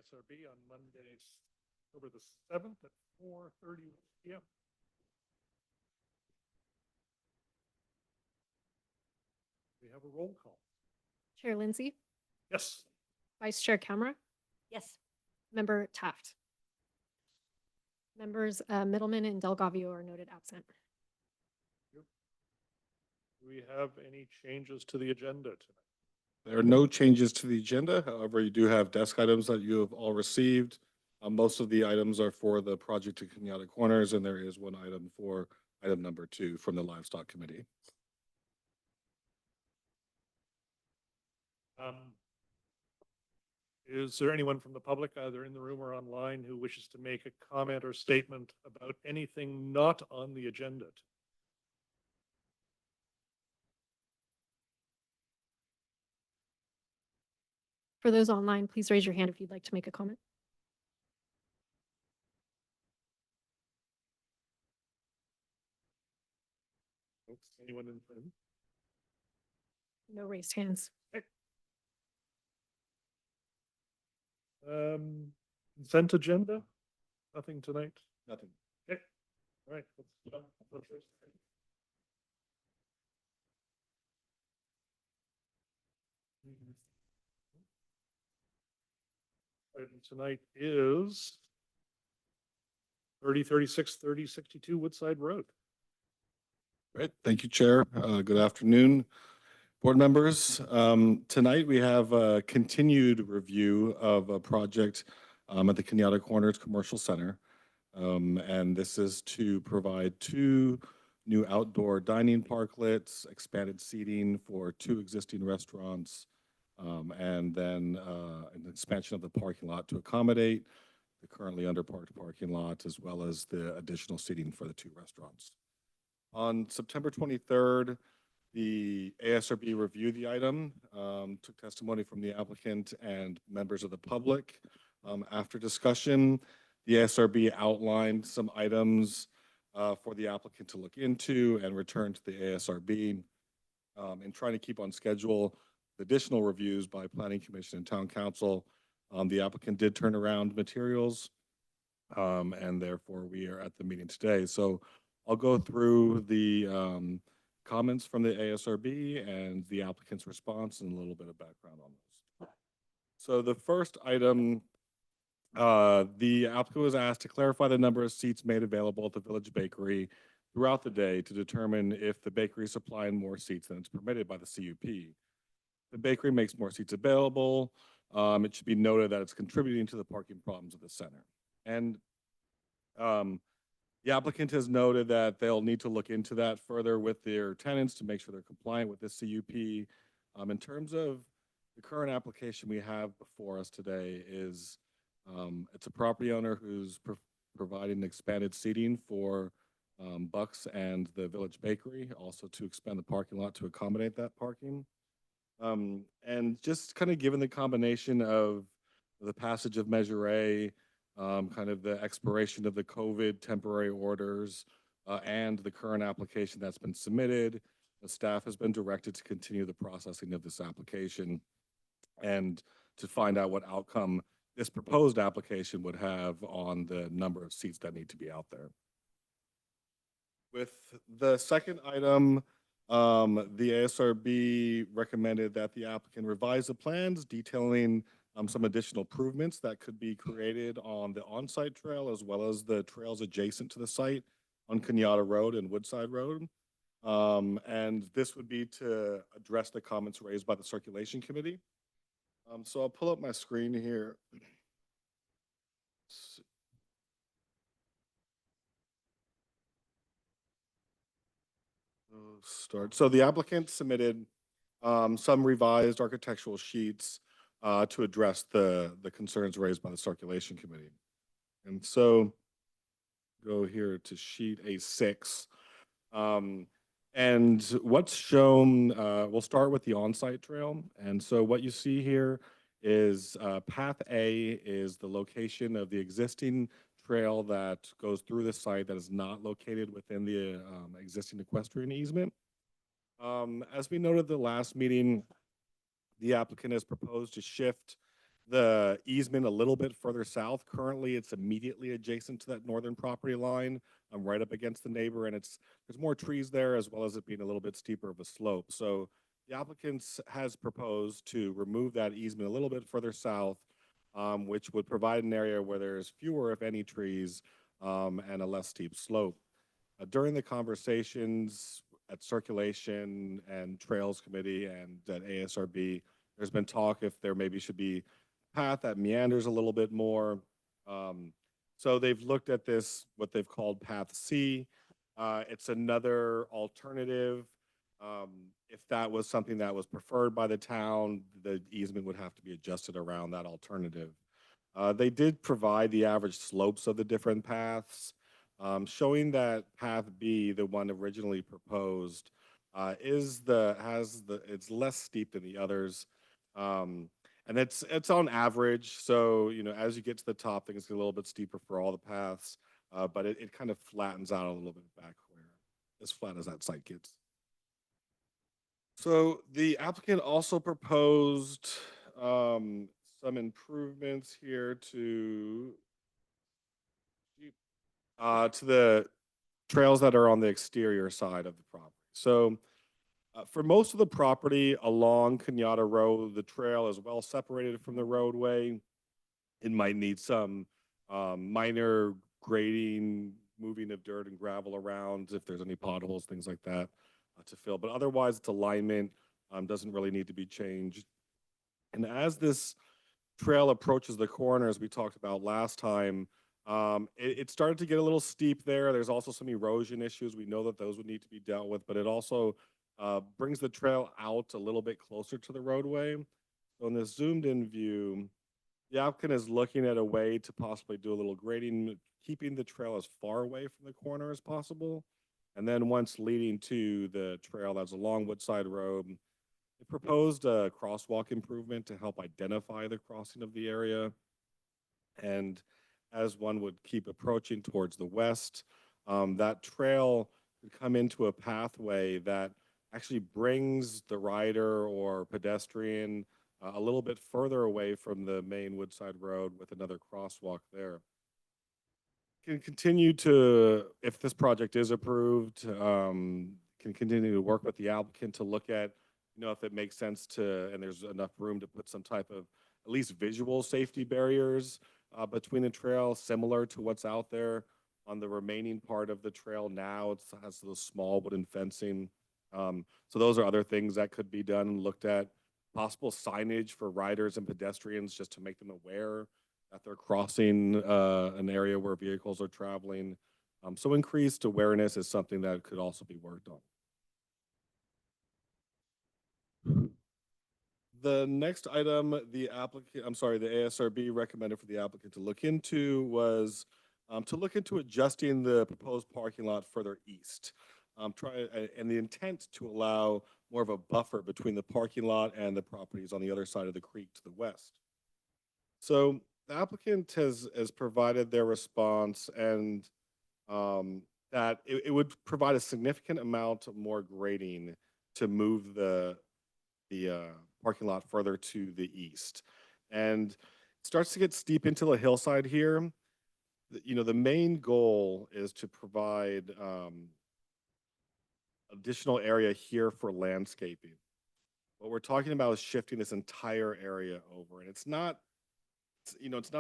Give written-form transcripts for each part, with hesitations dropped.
ASRB on Monday, October the 7th at 4:30 p.m. We have a roll call. Chair Lindsay, Yes. Vice Chair Camera, Yes. Member Taft. Members Middleman and Delgavio are noted absent. Do we have any changes to the agenda tonight? There are no changes to the agenda. However, you do have desk items that you have all received. Most of the items are for the project at Kenyatta Corners, and there is one item for item number 2 from the Livestock Committee. Is there anyone from the public, either in the room or online, who wishes to make a comment or statement about anything not on the agenda? For those online, please raise your hand if you'd like to make a comment. Anyone in the room? No raised hands. Consent agenda? Nothing tonight? Nothing. Okay. All right. Let's jump. Item tonight is 3036 3062 Woodside Road. Great. Thank you, Chair. Good afternoon, board members. Tonight we have a continued review of a project at the Kenyatta Corners Commercial Center. And this is to provide 2 new outdoor dining parklets, expanded seating for 2 existing restaurants, and then an expansion of the parking lot to accommodate the currently underparked parking lot, as well as the additional seating for the 2 restaurants. On September 23rd, the ASRB reviewed the item, took testimony from the applicant and members of the public. After discussion, the ASRB outlined some items for the applicant to look into and return to the ASRB. And trying to keep on schedule additional reviews by Planning Commission and Town Council, the applicant did turn around materials, and therefore we are at the meeting today. So I'll go through the comments from the ASRB and the applicant's response and a little bit of background on those. So the first item, the applicant was asked to clarify the number of seats made available at the Village Bakery throughout the day to determine if the bakery is supplying more seats than is permitted by the CUP. The bakery makes more seats available. It should be noted that it's contributing to the parking problems of the center. And the applicant has noted that they'll need to look into that further with their tenants to make sure they're compliant with this CUP. In terms of the current application we have before us today is it's a property owner who's providing expanded seating for Bucks and the Village Bakery, also to expand the parking lot to accommodate that parking. And just kind of given the combination of the passage of Measure A, kind of the expiration of the COVID temporary orders, and the current application that's been submitted, the staff has been directed to continue the processing of this application and to find out what outcome this proposed application would have on the number of seats that need to be out there. With the second item, the ASRB recommended that the applicant revise the plans detailing some additional improvements that could be created on the on-site trail as well as the trails adjacent to the site on Kenyatta Road and Woodside Road. And this would be to address the comments raised by the Circulation Committee. So I'll pull up my screen here. So the applicant submitted some revised architectural sheets to address the concerns raised by the Circulation Committee. And so go here to sheet A6. And what's shown, we'll start with the on-site trail. And so what you see here is Path A is the location of the existing trail that goes through the site that is not located within the existing equestrian easement. As we noted the last meeting, the applicant has proposed to shift the easement a little bit further south. Currently, it's immediately adjacent to that northern property line. I'm right up against the neighbor, and there's more trees there, as well as it being a little bit steeper of a slope. So the applicant has proposed to remove that easement a little bit further south, which would provide an area where there's fewer, if any, trees, and a less steep slope. During the conversations at Circulation and Trails Committee and at ASRB, there's been talk if there maybe should be a path that meanders a little bit more. So they've looked at this, what they've called Path C. It's another alternative. If that was something that was preferred by the town, the easement would have to be adjusted around that alternative. They did provide the average slopes of the different paths, showing that Path B, the one originally proposed, it's less steep than the others, and it's on average. So as you get to the top, things get a little bit steeper for all the paths, but it kind of flattens out a little bit back where as flat as that site gets. So the applicant also proposed some improvements here to the trails that are on the exterior side of the property. So for most of the property along Kenyatta Road, the trail is well separated from the roadway. It might need some minor grading, moving of dirt and gravel around if there's any potholes, things like that to fill. But otherwise, its alignment doesn't really need to be changed. And as this trail approaches the corner, as we talked about last time, it started to get a little steep there. There's also some erosion issues. We know that those would need to be dealt with, but it also brings the trail out a little bit closer to the roadway. So in this zoomed in view, the applicant is looking at a way to possibly do a little grading, keeping the trail as far away from the corner as possible. And then once leading to the trail that's along Woodside Road, it proposed a crosswalk improvement to help identify the crossing of the area. And as one would keep approaching towards the west, that trail would come into a pathway that actually brings the rider or pedestrian a little bit further away from the main Woodside Road with another crosswalk there. Can continue to, if this project is approved, can continue to work with the applicant to look at, if it makes sense to, and there's enough room to put some type of at least visual safety barriers between the trail, similar to what's out there on the remaining part of the trail now. It has those small wooden fencing. So those are other things that could be done and looked at. Possible signage for riders and pedestrians just to make them aware that they're crossing an area where vehicles are traveling. So increased awareness is something that could also be worked on. The next item the ASRB recommended for the applicant to look into was to look into adjusting the proposed parking lot further east. And the intent to allow more of a buffer between the parking lot and the properties on the other side of the creek to the west. So the applicant has provided their response, and that it would provide a significant amount of more grading to move the parking lot further to the east. And it starts to get steep into the hillside here. The main goal is to provide additional area here for landscaping. What we're talking about is shifting this entire area over, and it's not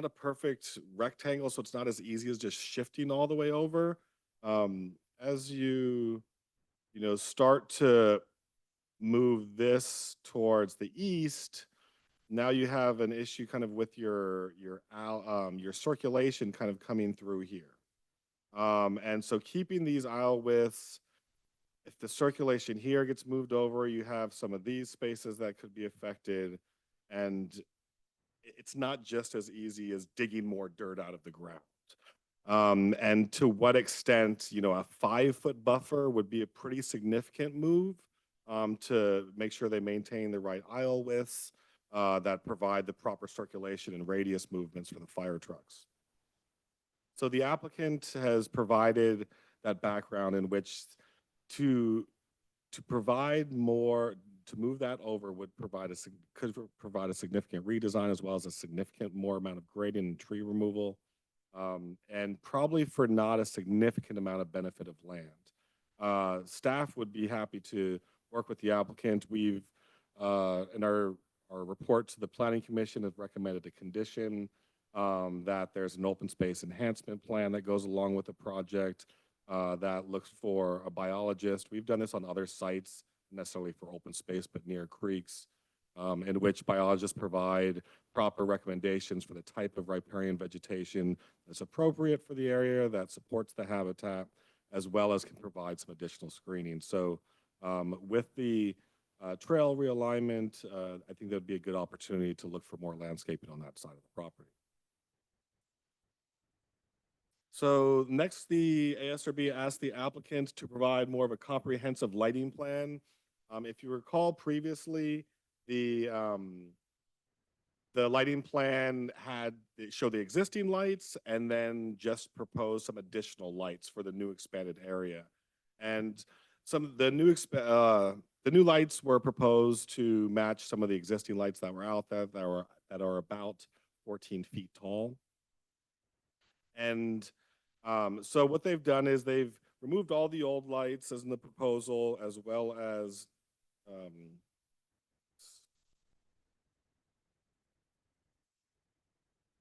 a perfect rectangle, so it's not as easy as just shifting all the way over. As you start to move this towards the east, now you have an issue kind of with your circulation kind of coming through here. And so keeping these aisle widths, if the circulation here gets moved over, you have some of these spaces that could be affected. And it's not just as easy as digging more dirt out of the ground. And to what extent, a 5-foot buffer would be a pretty significant move to make sure they maintain the right aisle widths that provide the proper circulation and radius movements for the fire trucks. So the applicant has provided that background in which to provide more, to move that over would could provide a significant redesign as well as a significant more amount of grading and tree removal. And probably for not a significant amount of benefit of land. Staff would be happy to work with the applicant. We've, in our report to the Planning Commission, have recommended a condition that there's an open space enhancement plan that goes along with the project that looks for a biologist. We've done this on other sites, not necessarily for open space, but near creeks, in which biologists provide proper recommendations for the type of riparian vegetation that's appropriate for the area, that supports the habitat, as well as can provide some additional screening. So with the trail realignment, I think that'd be a good opportunity to look for more landscaping on that side of the property. So next, the ASRB asked the applicant to provide more of a comprehensive lighting plan. If you recall previously, the lighting plan showed the existing lights and then just proposed some additional lights for the new expanded area. And the new lights were proposed to match some of the existing lights that were out there that are about 14 feet tall. And so what they've done is they've removed all the old lights as in the proposal, as well as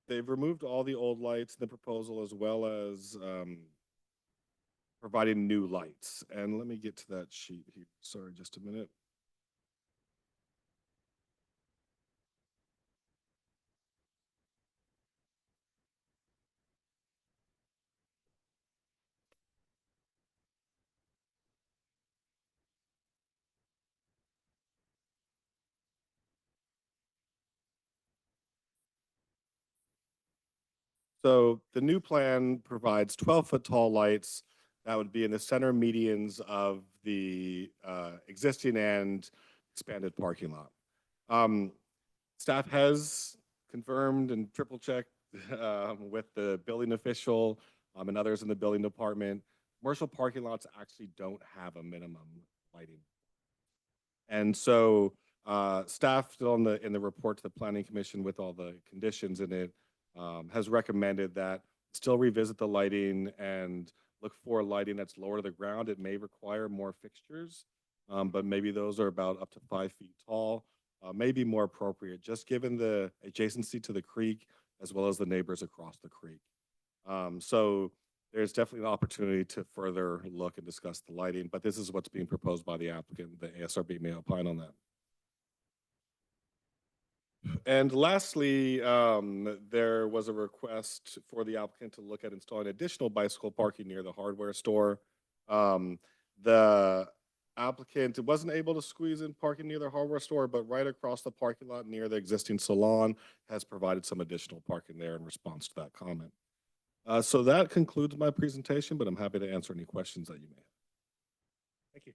they've removed all the old lights in the proposal, as well as providing new lights. And let me get to that sheet here. Sorry, just a minute. So the new plan provides 12-foot tall lights that would be in the center medians of the existing and expanded parking lot. Staff has confirmed and triple checked with the building official and others in the building department. Commercial parking lots actually don't have a minimum lighting. And so staff in the report to the Planning Commission with all the conditions in it has recommended that still revisit the lighting and look for lighting that's lower to the ground. It may require more fixtures, but maybe those are about up to 5 feet tall, may be more appropriate, just given the adjacency to the creek as well as the neighbors across the creek. So there's definitely an opportunity to further look and discuss the lighting, but this is what's being proposed by the applicant. The ASRB may opine on that. And lastly, there was a request for the applicant to look at installing additional bicycle parking near the hardware store. The applicant wasn't able to squeeze in parking near the hardware store, but right across the parking lot near the existing salon has provided some additional parking there in response to that comment. So that concludes my presentation, but I'm happy to answer any questions that you may have. Thank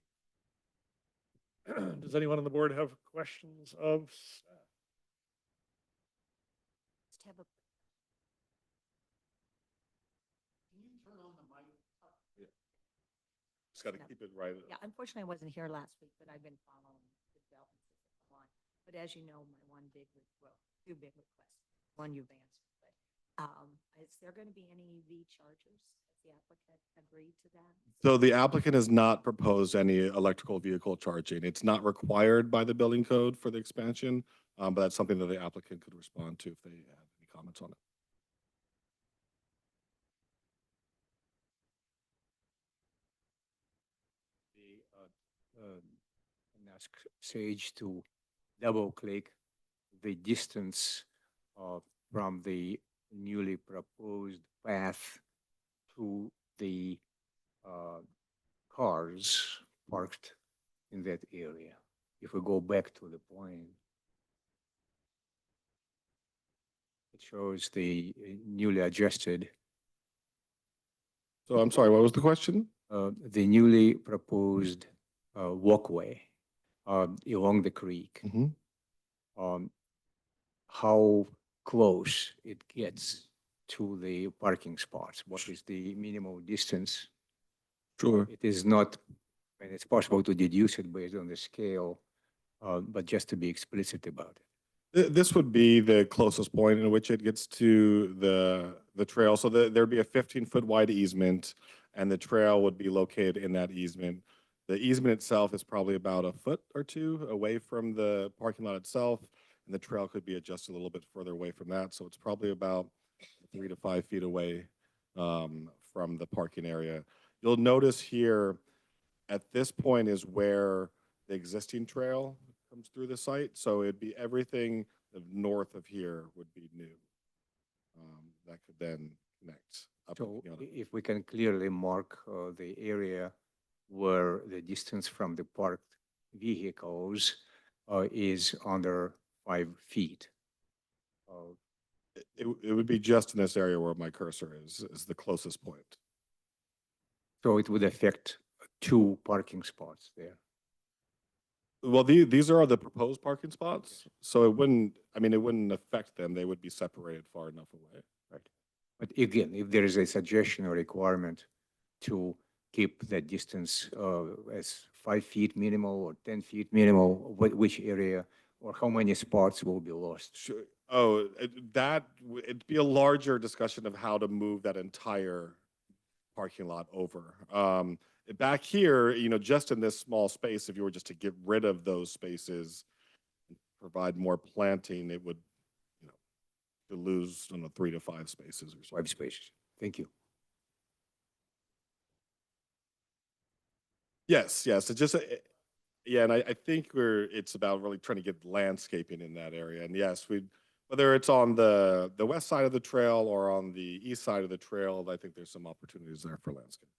you. Does anyone on the board have questions of staff? Have a Just got to keep it right. Yeah, unfortunately, I wasn't here last week, but I've been following the developments online. But as you know, my two big requests, one you've answered, but is there going to be any EV chargers? Has the applicant agreed to that? So the applicant has not proposed any electrical vehicle charging. It's not required by the building code for the expansion, but that's something that the applicant could respond to if they have any comments on it. And ask Sage to double click the distance from the newly proposed path to the cars parked in that area. If we go back to the point, it shows the newly adjusted, So I'm sorry, what was the question? the newly proposed walkway along the creek. Mhm. How close it gets to the parking spots? What is the minimal distance? Sure. It is not, and it's possible to deduce it based on the scale but just to be explicit about it. This would be the closest point in which it gets to the trail. So there'd be a 15-foot wide easement, and the trail would be located in that easement. The easement itself is probably about a foot or two away from the parking lot itself, and the trail could be adjusted a little bit further away from that. So it's probably about 3 to 5 feet away from the parking area. You'll notice here, at this point is where the existing trail comes through the site. So it'd be everything north of here would be new. That could then connect up. So you know, if we can clearly mark the area where the distance from the parked vehicles is under 5 feet. it would be just in this area where my cursor is the closest point. So it would affect 2 parking spots there. Well, these are the proposed parking spots, so it wouldn't, I mean, it wouldn't affect them. They would be separated far enough away. But again, if there is a suggestion or requirement to keep that distance as 5 feet minimal or 10 feet minimal, which area or how many spots will be lost? Sure. Oh, it'd be a larger discussion of how to move that entire parking lot over. Back here, just in this small space, if you were just to get rid of those spaces, provide more planting, it would, to lose, 3 to 5 spaces or so. 5 spaces. Thank you. Yes, yes. It's just, yeah, and I think it's about really trying to get landscaping in that area. And yes, whether it's on the west side of the trail or on the east side of the trail, I think there's some opportunities there for landscape.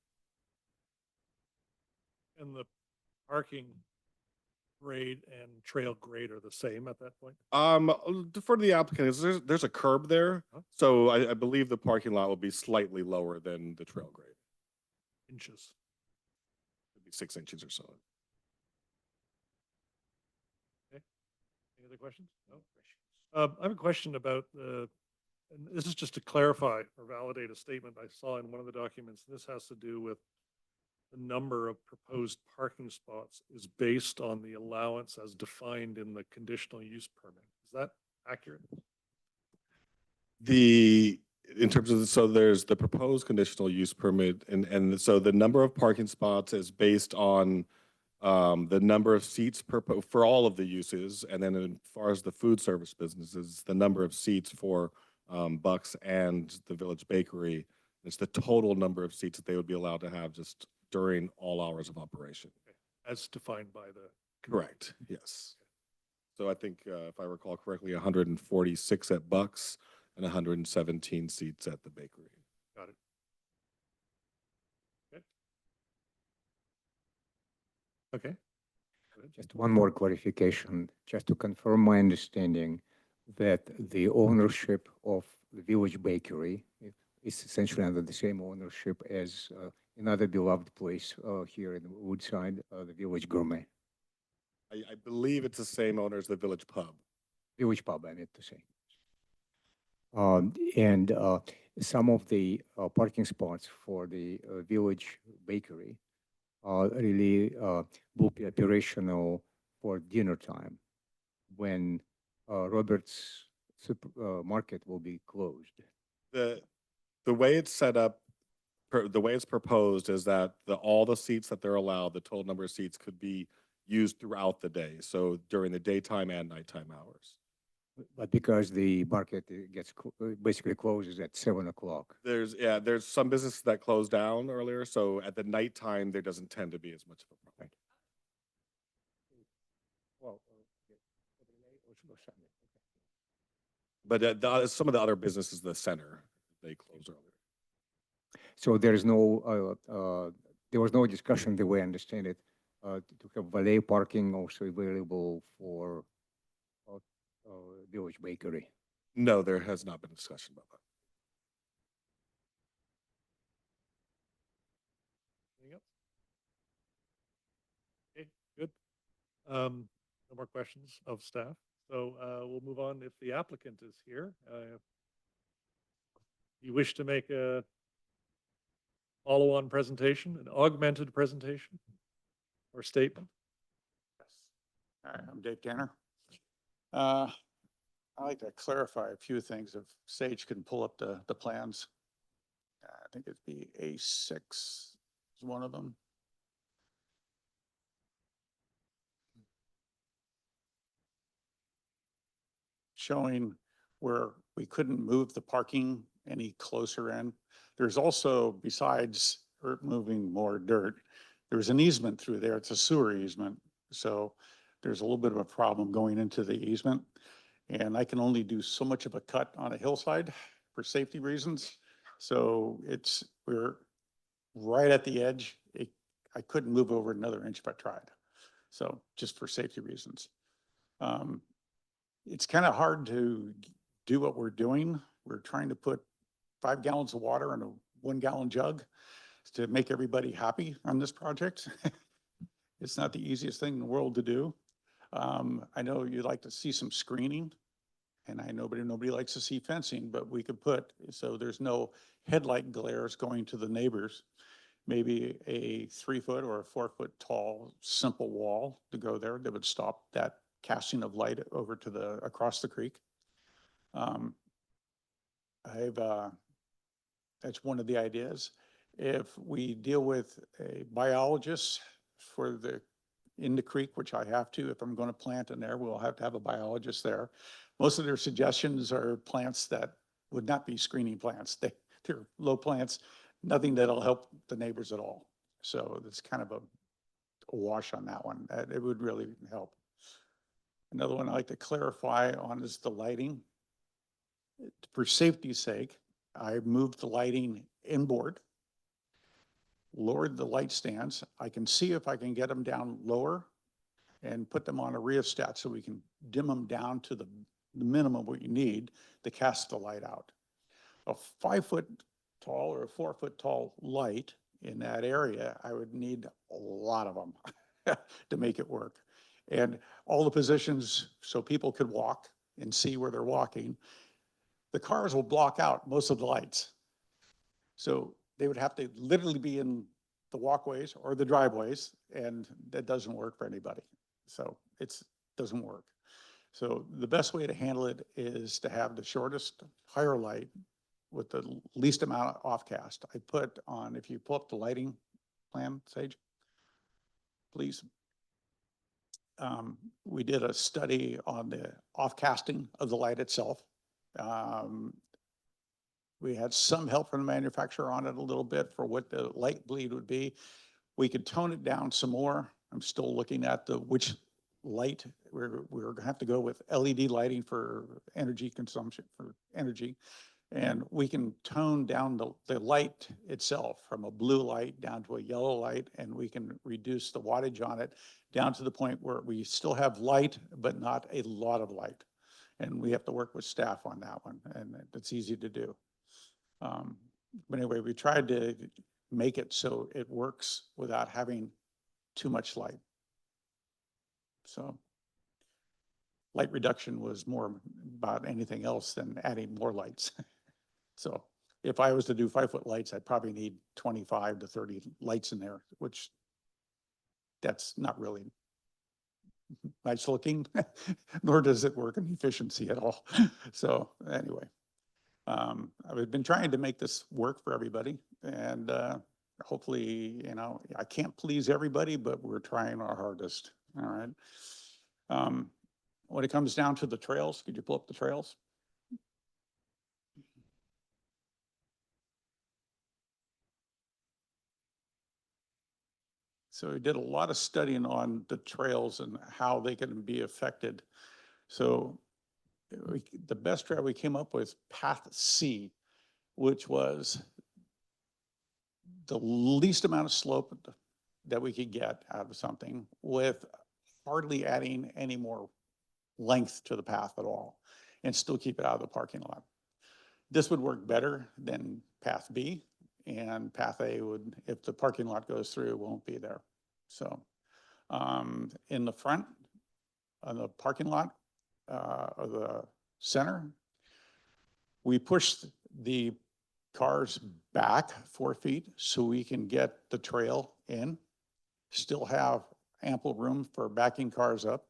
And the parking grade and trail grade are the same at that point? For the applicant, there's a curb there, Huh? so I believe the parking lot will be slightly lower than the trail grade. Inches. It'd be 6 inches or so. Any other questions? No? I have a question about and this is just to clarify or validate a statement I saw in one of the documents. This has to do with the number of proposed parking spots is based on the allowance as defined in the conditional use permit. Is that accurate? In terms of, so there's the proposed conditional use permit, and so the number of parking spots is based on the number of seats for all of the uses, and then as far as the food service businesses, the number of seats for Bucks and the Village Bakery. It's the total number of seats that they would be allowed to have just during all hours of operation. As defined by the. Correct, yes. So I think, if I recall correctly, 146 at Bucks and 117 seats at the bakery. Got it. Okay. Just one more clarification, just to confirm my understanding that the ownership of the Village Bakery is essentially under the same ownership as another beloved place here in Woodside, the Village Gourmet. I believe it's the same owner as the Village Pub. Village Pub, I meant to say. And some of the parking spots for the Village Bakery really will be operational for dinner time when Robert's Market will be closed. The way it's set up, the way it's proposed is that all the seats that they're allowed, the total number of seats could be used throughout the day. So during the daytime and nighttime hours. But because the market gets basically closes at 7 o'clock. There's some businesses that close down earlier. So at the nighttime, there doesn't tend to be as much of a problem. Well, But some of the other businesses, the center, they close earlier. so there is no, there was no discussion, the way I understand it, to have valet parking also available for Village Bakery. No, there has not been discussion about that. Anything else? Okay, good. No more questions of staff. So we'll move on. If the applicant is here, you wish to make a follow-on presentation, an augmented presentation or statement? Yes. Hi, I'm Dave Tanner. I'd like to clarify a few things. If Sage can pull up the plans. I think it'd be A6 is one of them. Showing where we couldn't move the parking any closer in. There's also, besides moving more dirt, there's an easement through there. It's a sewer easement. So there's a little bit of a problem going into the easement. And I can only do so much of a cut on a hillside for safety reasons. So we're right at the edge. I couldn't move over another inch if I tried. So just for safety reasons. It's kind of hard to do what we're doing. We're trying to put 5 gallons of water in a 1 gallon jug to make everybody happy on this project. It's not the easiest thing in the world to do. I know you'd like to see some screening, and I know nobody likes to see fencing, but we could put, so there's no headlight glares going to the neighbors. Maybe a 3-foot or a 4-foot tall, simple wall to go there that would stop that casting of light over to across the creek. That's one of the ideas. If we deal with a biologist in the creek, which I have to, if I'm going to plant in there, we'll have to have a biologist there. Most of their suggestions are plants that would not be screening plants. They're low plants, nothing that'll help the neighbors at all. So it's kind of a wash on that one. It would really help. Another one I'd like to clarify on is the lighting. For safety's sake, I moved the lighting inboard, lowered the light stands. I can see if I can get them down lower and put them on a rheostat so we can dim them down to the minimum what you need to cast the light out. A 5-foot tall or a 4-foot tall light in that area, I would need a lot of them to make it work. And all the positions so people could walk and see where they're walking. The cars will block out most of the lights. So they would have to literally be in the walkways or the driveways, and that doesn't work for anybody. So it doesn't work. So the best way to handle it is to have the shortest, higher light with the least amount of off-cast. I put on, if you pull up the lighting plan, Sage, please. We did a study on the off-casting of the light itself. We had some help from the manufacturer on it a little bit for what the light bleed would be. We could tone it down some more. I'm still looking at which light. We're gonna have to go with LED lighting for energy consumption, for energy. And we can tone down the light itself from a blue light down to a yellow light, and we can reduce the wattage on it down to the point where we still have light, but not a lot of light. And we have to work with staff on that one, and it's easy to do. But anyway, we tried to make it so it works without having too much light. So light reduction was more about anything else than adding more lights. So if I was to do 5-foot lights, I'd probably need 25 to 30 lights in there, which that's not really nice looking, nor does it work in efficiency at all. So anyway, I've been trying to make this work for everybody, and hopefully, I can't please everybody, but we're trying our hardest. All right. When it comes down to the trails, could you pull up the trails? So we did a lot of studying on the trails and how they can be affected. So the best trail we came up with, Path C, which was the least amount of slope that we could get out of something with hardly adding any more length to the path at all, and still keep it out of the parking lot. This would work better than Path B, and Path A would, if the parking lot goes through, it won't be there. So in the front, on the parking lot of the center, we pushed the cars back 4 feet so we can get the trail in, still have ample room for backing cars up.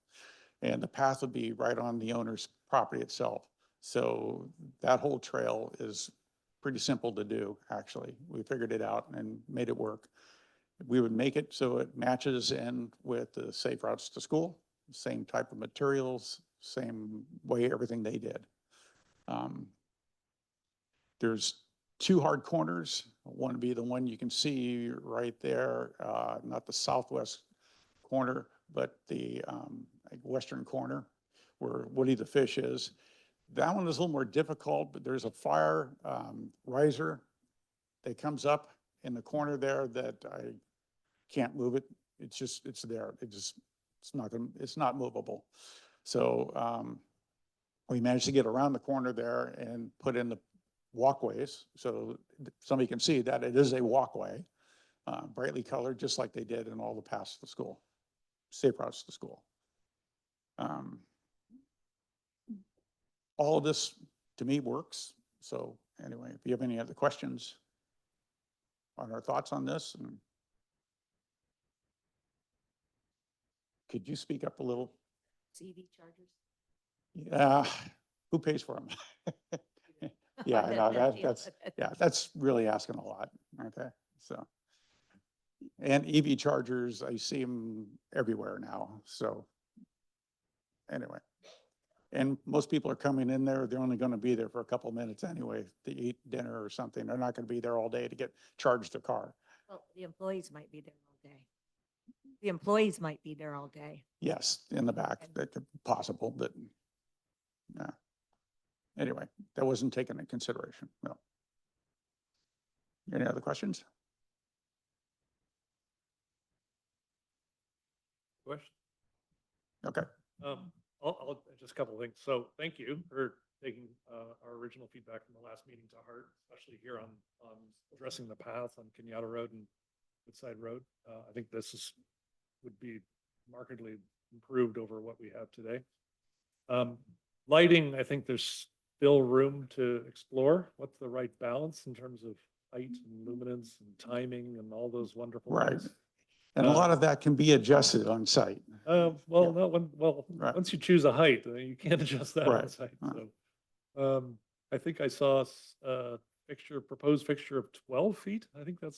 And the path would be right on the owner's property itself. So that whole trail is pretty simple to do, actually. We figured it out and made it work. We would make it so it matches in with the safe routes to school, same type of materials, same way, everything they did. There's two hard corners. One would be the one you can see right there, not the southwest corner, but the like western corner where Woody the Fish is. That one is a little more difficult, but there's a fire riser that comes up in the corner there that I can't move it. It's just, it's there. It's not movable. So we managed to get around the corner there and put in the walkways so somebody can see that it is a walkway, brightly colored, just like they did in all the paths to school, safe routes to school. All of this to me works. So anyway, if you have any other questions on our thoughts on this, and could you speak up a little? EV chargers? Yeah, who pays for them? Yeah, I know, that's really asking a lot, okay? So, and EV chargers, I see them everywhere now, so anyway. And most people are coming in there, they're only gonna be there for a couple minutes anyway to eat dinner or something. They're not gonna be there all day to get charged their car. Well, the employees might be there all day. The employees might be there all day. Yes, in the back, that could be possible, but yeah. Anyway, that wasn't taken into consideration, no. Any other questions? Question? Okay, Just a couple of things. So thank you for taking our original feedback from the last meeting to heart, especially here on addressing the path on Kenyatta Road and Woodside Road. I think would be markedly improved over what we have today. Lighting, I think there's still room to explore. What's the right balance in terms of height and luminance and timing and all those wonderful right. things? And a lot of that can be adjusted on site. Well, Yeah. no, Right. once you choose a height, you can't adjust that on Right. site. Right. So, I think I saw a proposed fixture of 12 feet. I think did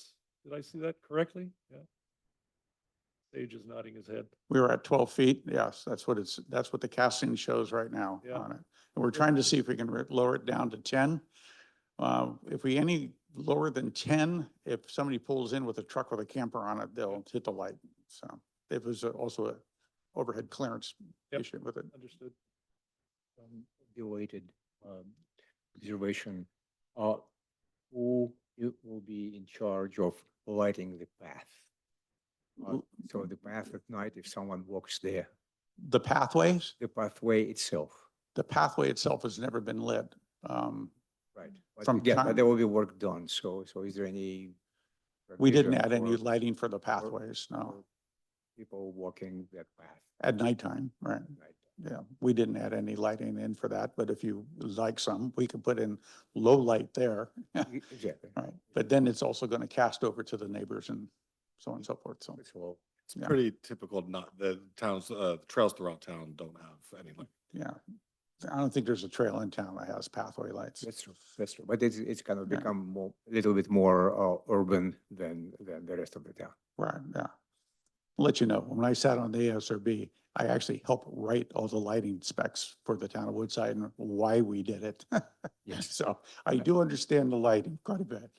I see that correctly? Yeah. Sage is nodding his head. We were at 12 feet. Yes, that's what the casting shows right now Yeah. on it. And we're trying to see if we can lower it down to 10. If we any lower than 10, if somebody pulls in with a truck with a camper on it, they'll hit the light. So it was also a overhead clearance Yep. issue with it. Understood. Related observation, who will be in charge of lighting the path? So the path at night, if someone walks there, The pathways, the pathway itself, the pathway itself has never been lit. right? But From again, time- but there will be work done, so is there any? We didn't provision add any for- lighting for the pathways, no, for people walking that path? at nighttime, right? Right. Yeah, we didn't add any lighting in for that, but if you like some, we could put in low light there. Exactly. Right, but then it's also going to cast over to the neighbors and so on and so forth, so. That's all. It's Yeah. pretty typical, not the towns, the trails throughout town don't have any, like, Yeah, I don't think there's a trail in town that has pathway lights. That's true, that's true. But it's kind of Yeah. become more, a little bit more urban than the rest of the town. Right, yeah. I'll let you know, when I sat on the ASRB, I actually helped write all the lighting specs for the town of Woodside and why we did it. Yes. So I do understand the lighting quite a bit.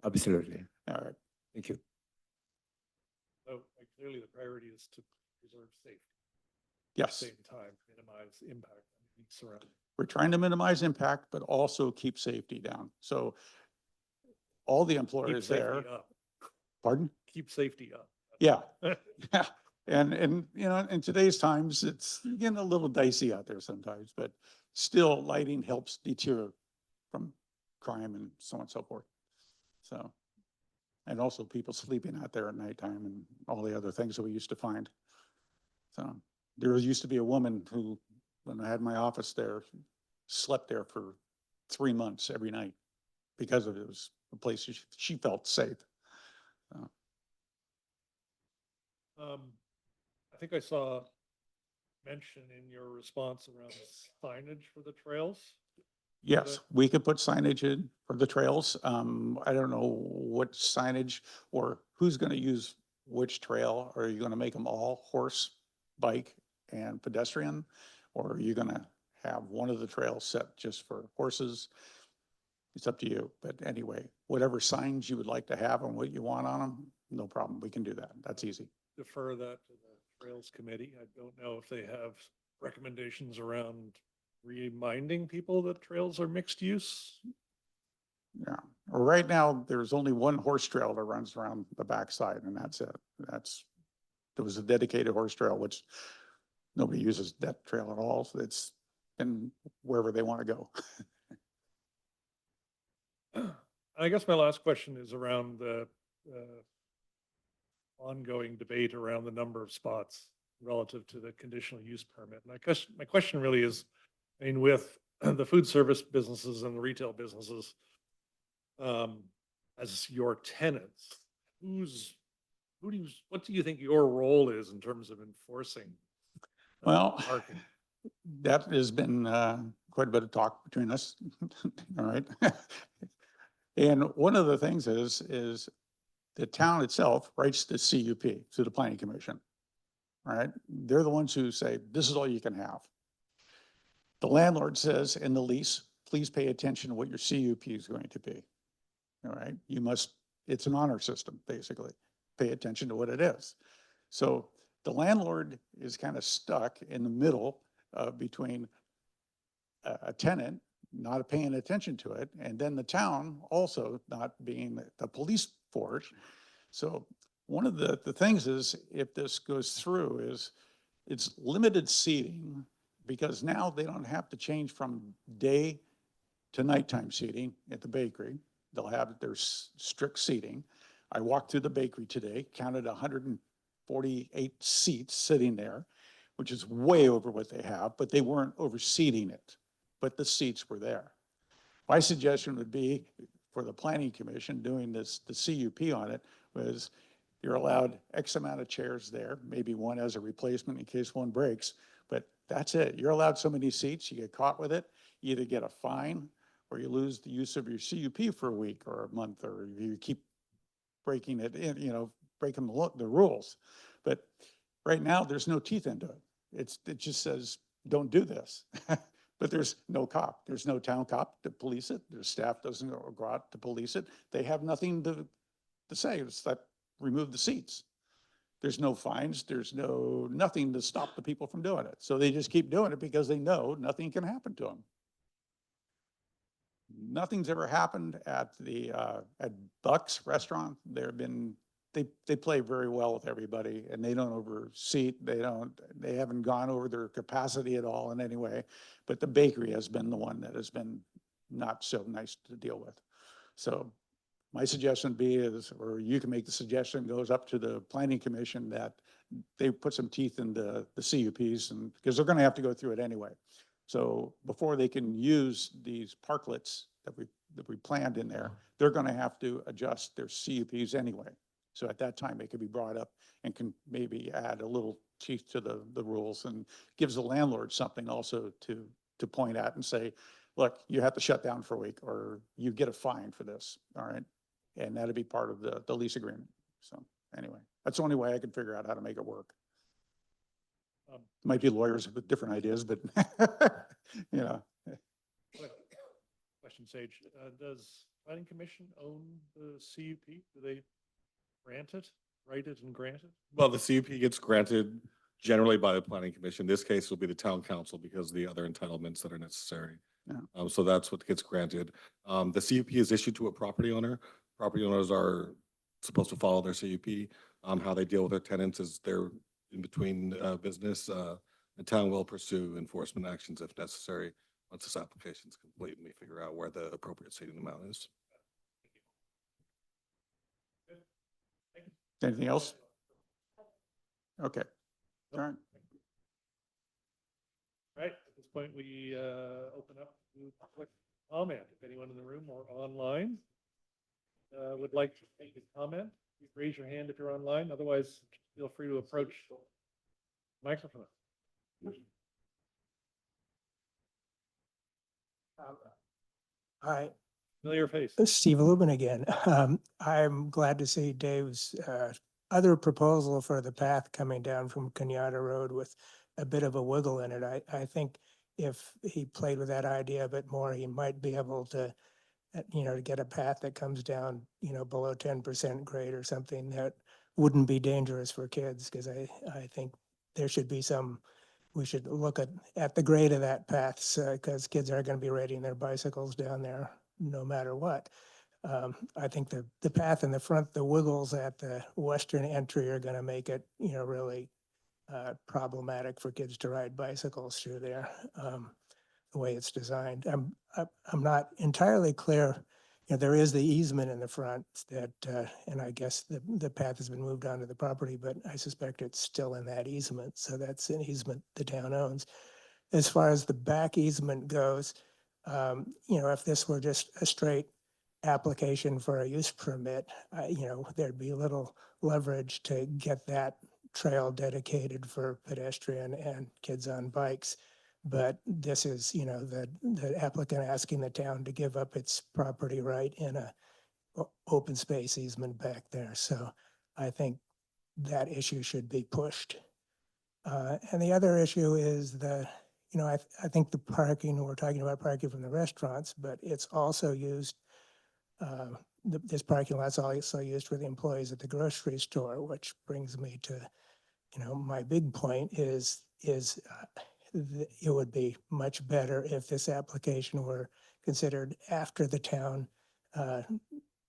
Absolutely. All right, Thank you. So clearly the priority is to preserve safety. At yes, the same time, minimize impact on the surrounding. we're trying to minimize impact, but also keep safety down. So all the Keep employers there, safety up. pardon? Keep safety up. Yeah. Yeah, and, you know, in today's times, it's getting a little dicey out there sometimes, but still lighting helps deter from crime and so on and so forth. So, and also people sleeping out there at nighttime and all the other things that we used to find. So there used to be a woman who, when I had my office there, slept there for 3 months every night because of it was a place she felt safe. So, I think I saw mention in your response around signage for the trails. Yes, we could put signage in for the trails. I don't know what signage or who's gonna use which trail. Are you gonna make them all horse, bike, and pedestrian? Or are you gonna have one of the trails set just for horses? It's up to you, but anyway, whatever signs you would like to have and what you want on them, no problem, we can do that. That's easy. Defer that to the Trails Committee. I don't know if they have recommendations around reminding people that trails are mixed use. Yeah, well, right now, there's only one horse trail that runs around the backside, and that's it. There was a dedicated horse trail, which nobody uses that trail at all, so it's in wherever they want to go. I guess my last question is around the ongoing debate around the number of spots relative to the conditional use permit. And my question really is, I mean, with the food service businesses and the retail businesses, as your tenants, what do you think your role is in terms of enforcing? Well, Parking? that has been quite a bit of talk between us, all right? And one of the things is the town itself writes the CUP to the planning commission, right? They're the ones who say, this is all you can have. The landlord says in the lease, please pay attention to what your CUP is going to be. All right, it's an honor system, basically. Pay attention to what it is. So the landlord is kind of stuck in the middle between a tenant not paying attention to it, and then the town also not being the police force. So one of the things is, if this goes through, is it's limited seating, because now they don't have to change from day to nighttime seating at the bakery. They'll have their strict seating. I walked through the bakery today, counted 148 seats sitting there, which is way over what they have, but they weren't overseating it, but the seats were there. My suggestion would be, for the planning commission doing this, the CUP on it, was you're allowed X amount of chairs there, maybe one as a replacement in case one breaks, but that's it. You're allowed so many seats, you get caught with it, you either get a fine or you lose the use of your CUP for a week or a month, or you keep breaking it, breaking the rules. But right now, there's no teeth into it. It just says, don't do this. But there's no cop. There's no town cop to police it. Their staff doesn't go out to police it. They have nothing to say. It's like, remove the seats. There's no fines. There's nothing to stop the people from doing it. So they just keep doing it because they know nothing can happen to them. Nothing's ever happened at at Buck's restaurant. They play very well with everybody, and they don't overseat. They haven't gone over their capacity at all in any way. But the bakery has been the one that has been not so nice to deal with. So my suggestion or you can make the suggestion, goes up to the planning commission, that they put some teeth in the CUPs, and because they're going to have to go through it anyway. So before they can use these parklets that we planned in there, they're going to have to adjust their CUPs anyway. So at that time, it could be brought up and can maybe add a little teeth to the rules, and gives the landlord something also to point at and say, look, you have to shut down for a week, or you get a fine for this, all right? And that'd be part of the lease agreement. So anyway, that's the only way I can figure out how to make it work. Might be lawyers with different ideas, but Question, Sage. Does planning commission own the CUP? Do they grant it, write it and grant it? Well, the CUP gets granted generally by the planning commission. In this case, it'll be the town council because of the other entitlements that are necessary. Yeah. So that's what gets granted. The CUP is issued to a property owner. Property owners are supposed to follow their CUP. How they deal with their tenants is they're in between business. The town will pursue enforcement actions if necessary once this application is complete and we figure out where the appropriate seating amount is. anything else? Okay. All right. Right, at this point, we open up to public comment. If anyone in the room or online would like to make a comment, you raise your hand if you're online. Otherwise, feel free to approach Microphone. Hi, Familiar face. Steve Lubin again. I'm glad to see Dave's other proposal for the path coming down from Kenyatta Road with a bit of a wiggle in it. I think if he played with that idea a bit more, he might be able to, to get a path that comes down, below 10% grade or something that wouldn't be dangerous for kids, because I think there should be we should look at the grade of that path, because kids are going to be riding their bicycles down there no matter what. I think the path in the front, the wiggles at the western entry are going to make it, really problematic for kids to ride bicycles through there, the way it's designed. I'm not entirely clear. There is the easement in the front that, and I guess the path has been moved onto the property, but I suspect it's still in that easement. So that's an easement the town owns. As far as the back easement goes, if this were just a straight application for a use permit, there'd be little leverage to get that trail dedicated for pedestrian and kids on bikes. But this is, the applicant asking the town to give up its property right in a open space easement back there. So I think that issue should be pushed. And the other issue is I think the parking, we're talking about parking from the restaurants, but it's also used, this parking lot's also used for the employees at the grocery store, which brings me to, my big point is it would be much better if this application were considered after the town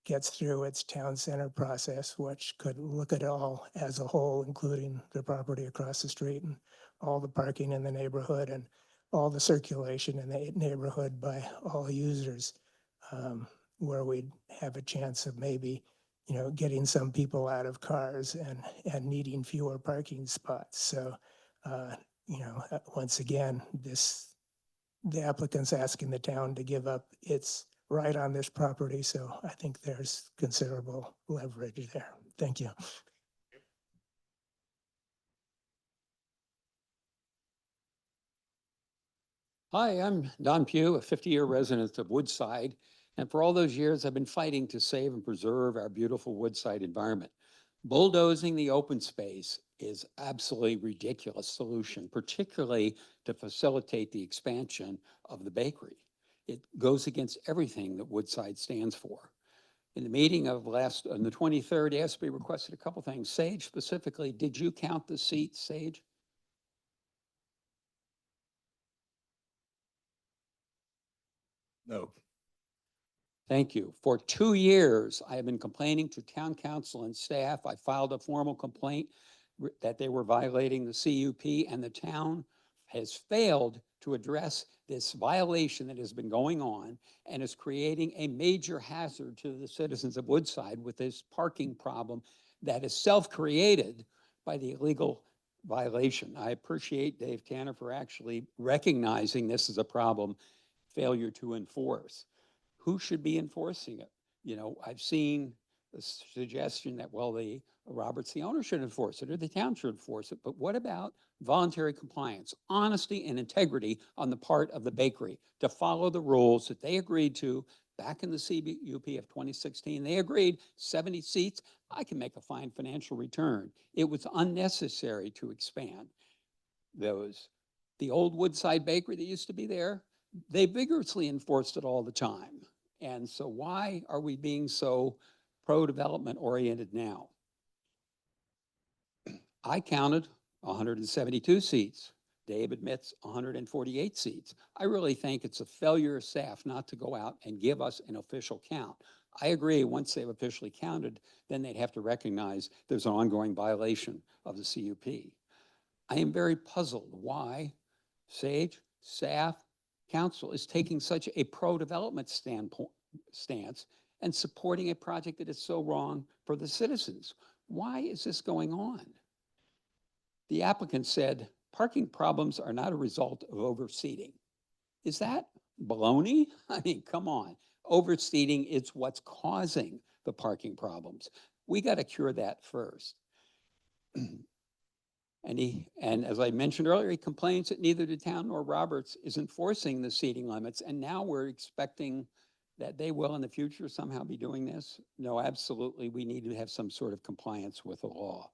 gets through its town center process, which could look at it all as a whole, including the property across the street and all the parking in the neighborhood and all the circulation in the neighborhood by all users, where we'd have a chance of maybe, getting some people out of cars and needing fewer parking spots. So, once again, the applicant's asking the town to give up its right on this property. So I think there's considerable leverage there. Thank you. Hi, I'm Don Pugh, a 50-year resident of Woodside. And for all those years, I've been fighting to save and preserve our beautiful Woodside environment. Bulldozing the open space is absolutely ridiculous solution, particularly to facilitate the expansion of the bakery. It goes against everything that Woodside stands for. In the meeting of on the 23rd, ASB requested a couple things. Sage specifically, did you count the seats, Sage? No. Thank you. For 2 years, I have been complaining to town council and staff. I filed a formal complaint that they were violating the CUP, and the town has failed to address this violation that has been going on and is creating a major hazard to the citizens of Woodside with this parking problem that is self-created by the illegal violation. I appreciate Dave Tanner for actually recognizing this as a problem, failure to enforce. Who should be enforcing it? I've seen the suggestion that, well, the Roberts, the owner, should enforce it or the town should enforce it. But what about voluntary compliance, honesty and integrity on the part of the bakery to follow the rules that they agreed to back in the CUP of 2016? They agreed 70 seats. I can make a fine financial return. It was unnecessary to expand those. The old Woodside bakery that used to be there, they vigorously enforced it all the time. And so why are we being so pro-development oriented now? I counted 172 seats. Dave admits 148 seats. I really think it's a failure of staff not to go out and give us an official count. I agree, once they've officially counted, then they'd have to recognize there's an ongoing violation of the CUP. I am very puzzled why Sage, staff, council is taking such a pro-development stance and supporting a project that is so wrong for the citizens. Why is this going on? The applicant said parking problems are not a result of overseating. Is that baloney? I mean, come on. Overseating is what's causing the parking problems. We got to cure that first. And as I mentioned earlier, he complains that neither the town nor Roberts is enforcing the seating limits. And now we're expecting that they will in the future somehow be doing this. No, absolutely. We need to have some sort of compliance with the law.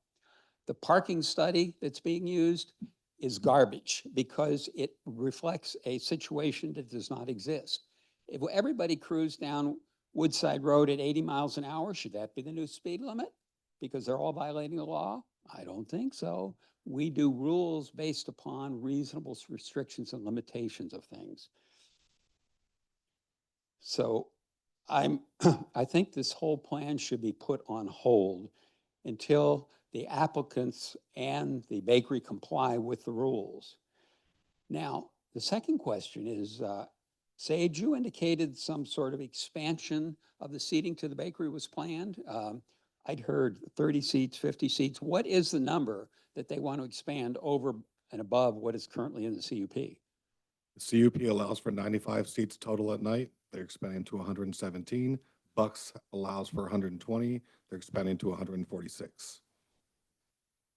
The parking study that's being used is garbage because it reflects a situation that does not exist. If everybody cruised down Woodside Road at 80 miles an hour, should that be the new speed limit? Because they're all violating the law? I don't think so. We do rules based upon reasonable restrictions and limitations of things. So I think this whole plan should be put on hold until the applicants and the bakery comply with the rules. Now, the second question is, Sage, you indicated some sort of expansion of the seating to the bakery was planned. I'd heard 30 seats, 50 seats. What is the number that they want to expand over and above what is currently in the CUP? The CUP allows for 95 seats total at night. They're expanding to 117. Bucks allows for 120. They're expanding to 146.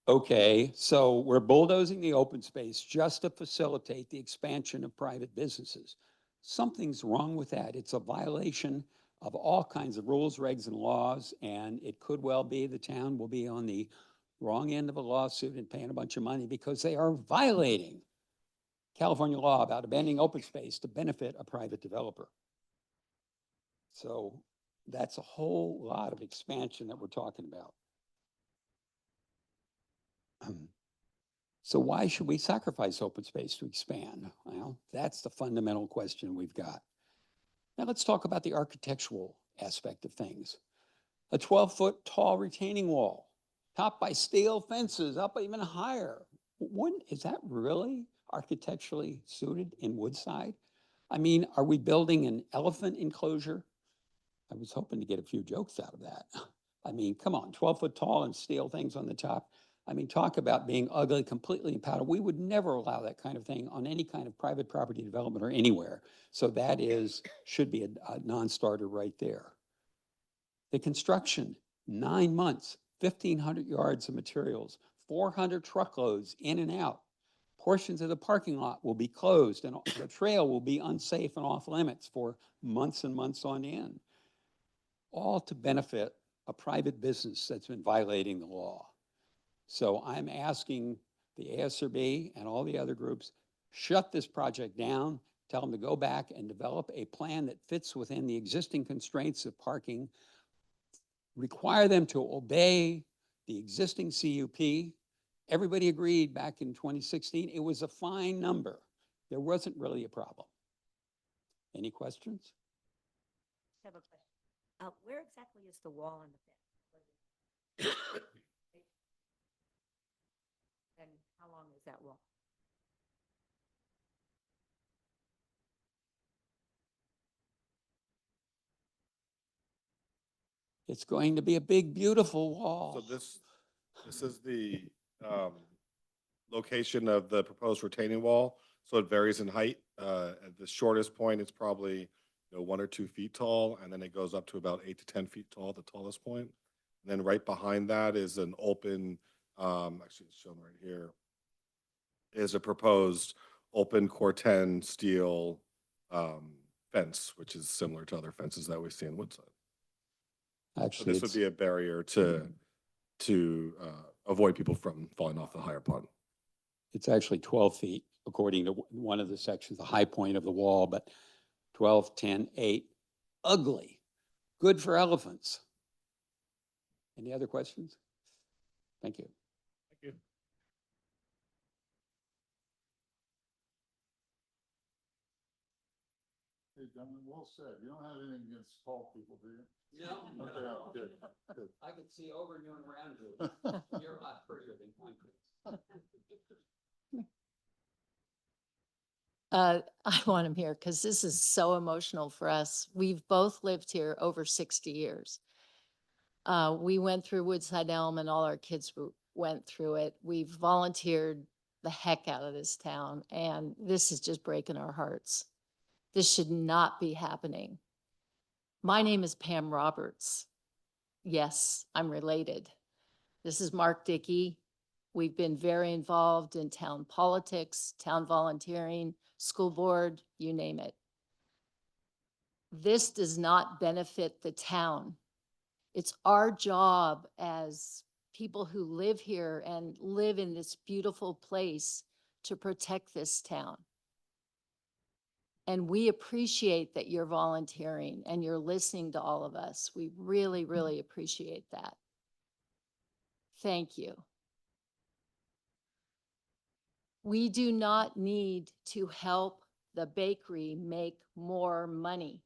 Okay, so we're bulldozing the open space just to facilitate the expansion of private businesses. Something's wrong with that. It's a violation of all kinds of rules, regs, and laws, and it could well be the town will be on the wrong end of a lawsuit and paying a bunch of money because they are violating California law about abandoning open space to benefit a private developer. So that's a whole lot of expansion that we're talking about. So why should we sacrifice open space to expand? Well, that's the fundamental question we've got. Now let's talk about the architectural aspect of things. A 12-foot tall retaining wall, topped by steel fences up even higher. Is that really architecturally suited in Woodside? I mean, are we building an elephant enclosure? I was hoping to get a few jokes out of that. I mean, come on, 12-foot tall and steel things on the top. I mean, talk about being ugly, completely impounded. We would never allow that kind of thing on any kind of private property development or anywhere. So that should be a non-starter right there. The construction, 9 months, 1,500 yards of materials, 400 truckloads in and out. Portions of the parking lot will be closed and the trail will be unsafe and off limits for months and months on end. All to benefit a private business that's been violating the law. So I'm asking the ASRB and all the other groups, shut this project down, tell them to go back and develop a plan that fits within the existing constraints of parking, require them to obey the existing CUP. Everybody agreed back in 2016, it was a fine number. There wasn't really a problem. Any questions? I have a question. Where exactly is the wall and the fence? And how long is that wall? It's going to be a big, beautiful wall. So this is the location of the proposed retaining wall. So it varies in height. At the shortest point, it's probably 1 or 2 feet tall, and then it goes up to about 8 to 10 feet tall, the tallest point. And then right behind that is an open, actually it's shown right here, is a proposed open Corten steel fence, which is similar to other fences that we see in Woodside. So Actually, this would be a barrier to avoid people from falling off the higher part. it's actually 12 feet, according to one of the sections, the high point of the wall, but 12, 10, 8, ugly, good for elephants. Any other questions? Thank you. Thank you. Hey, gentlemen, well said. You don't have anything against tall people, do you? No. Okay, good, good. I could see over you and around you. You're a lot prettier than concrete. I want him here because this is so emotional for us. We've both lived here over 60 years. We went through Woodside Elm and all our kids went through it. We've volunteered the heck out of this town, and this is just breaking our hearts. This should not be happening. My name is Pam Roberts. Yes, I'm related. This is Mark Dickey. We've been very involved in town politics, town volunteering, school board, you name it. This does not benefit the town. It's our job as people who live here and live in this beautiful place to protect this town. And we appreciate that you're volunteering and you're listening to all of us. We really, really appreciate that. Thank you. We do not need to help the bakery make more money.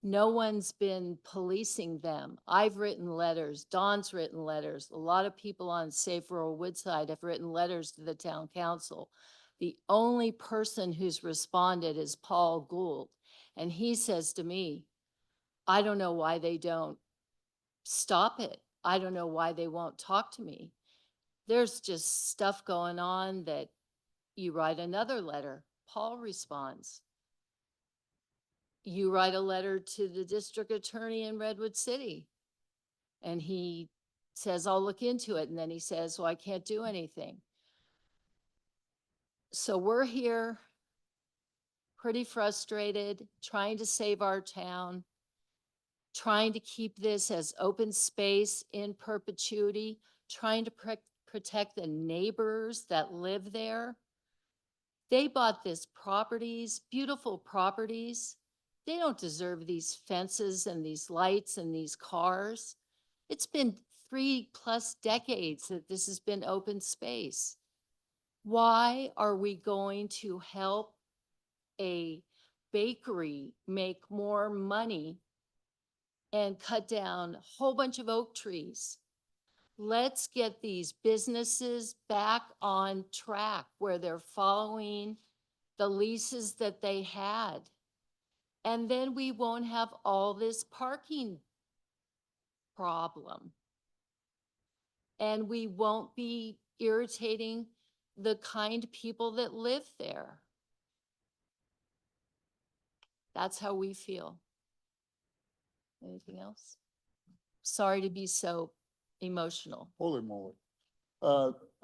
No one's been policing them. I've written letters, Dawn's written letters. A lot of people on Safe Rural Woodside have written letters to the town council. The only person who's responded is Paul Gould. And he says to me, I don't know why they don't stop it. I don't know why they won't talk to me. There's just stuff going on that you write another letter, Paul responds. You write a letter to the district attorney in Redwood City. And he says, I'll look into it. And then he says, well, I can't do anything. So we're here pretty frustrated, trying to save our town, trying to keep this as open space in perpetuity, trying to protect the neighbors that live there. They bought these properties, beautiful properties. They don't deserve these fences and these lights and these cars. It's been 3+ decades that this has been open space. Why are we going to help a bakery make more money and cut down a whole bunch of oak trees? Let's get these businesses back on track where they're following the leases that they had. And then we won't have all this parking problem. And we won't be irritating the kind people that live there. That's how we feel. Anything else? Sorry to be so emotional. Holy moly.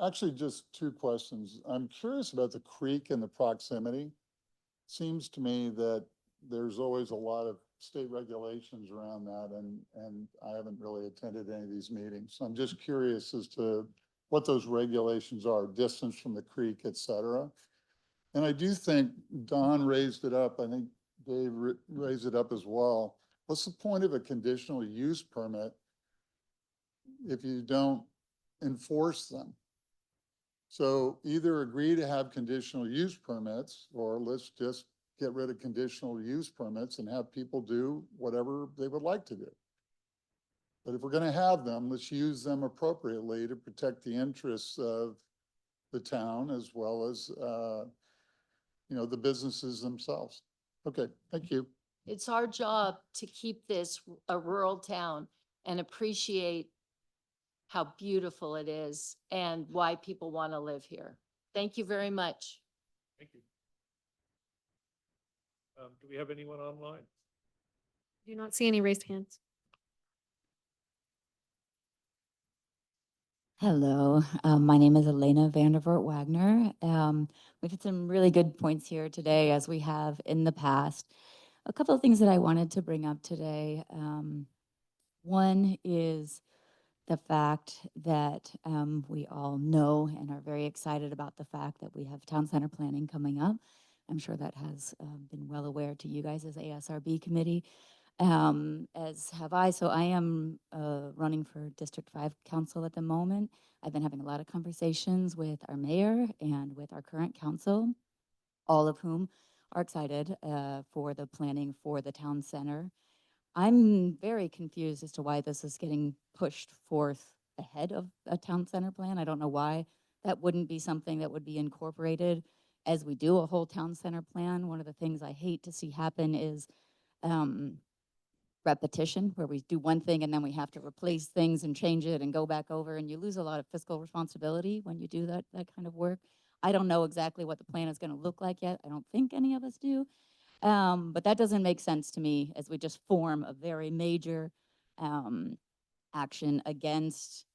Actually, just two questions. I'm curious about the creek and the proximity. Seems to me that there's always a lot of state regulations around that, and I haven't really attended any of these meetings. So I'm just curious as to what those regulations are, distance from the creek, et cetera. And I do think Don raised it up. I think Dave raised it up as well. What's the point of a conditional use permit if you don't enforce them? So either agree to have conditional use permits, or let's just get rid of conditional use permits and have people do whatever they would like to do. But if we're going to have them, let's use them appropriately to protect the interests of the town as well as, the businesses themselves. Okay, thank you. It's our job to keep this a rural town and appreciate how beautiful it is and why people want to live here. Thank you very much. Thank you. Do we have anyone online? Do not see any raised hands. Hello, my name is Elena Vandervoort Wagner. We've had some really good points here today, as we have in the past. A couple of things that I wanted to bring up today. One is the fact that we all know and are very excited about the fact that we have town center planning coming up. I'm sure that has been well aware to you guys as ASRB committee. As have I. So I am running for District 5 Council at the moment. I've been having a lot of conversations with our mayor and with our current council, all of whom are excited for the planning for the town center. I'm very confused as to why this is getting pushed forth ahead of a town center plan. I don't know why that wouldn't be something that would be incorporated as we do a whole town center plan. One of the things I hate to see happen is repetition, where we do one thing and then we have to replace things and change it and go back over, and you lose a lot of fiscal responsibility when you do that kind of work. I don't know exactly what the plan is going to look like yet. I don't think any of us do. But that doesn't make sense to me, as we just form a very major action against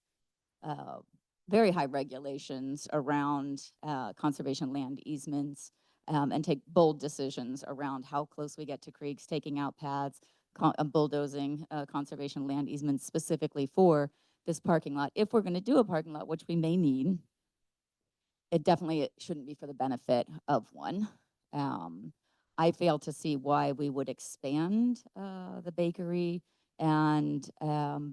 very high regulations around conservation land easements, and take bold decisions around how close we get to creeks, taking out paths, bulldozing conservation land easements specifically for this parking lot. If we're going to do a parking lot, which we may need, it shouldn't be for the benefit of one. I fail to see why we would expand the bakery and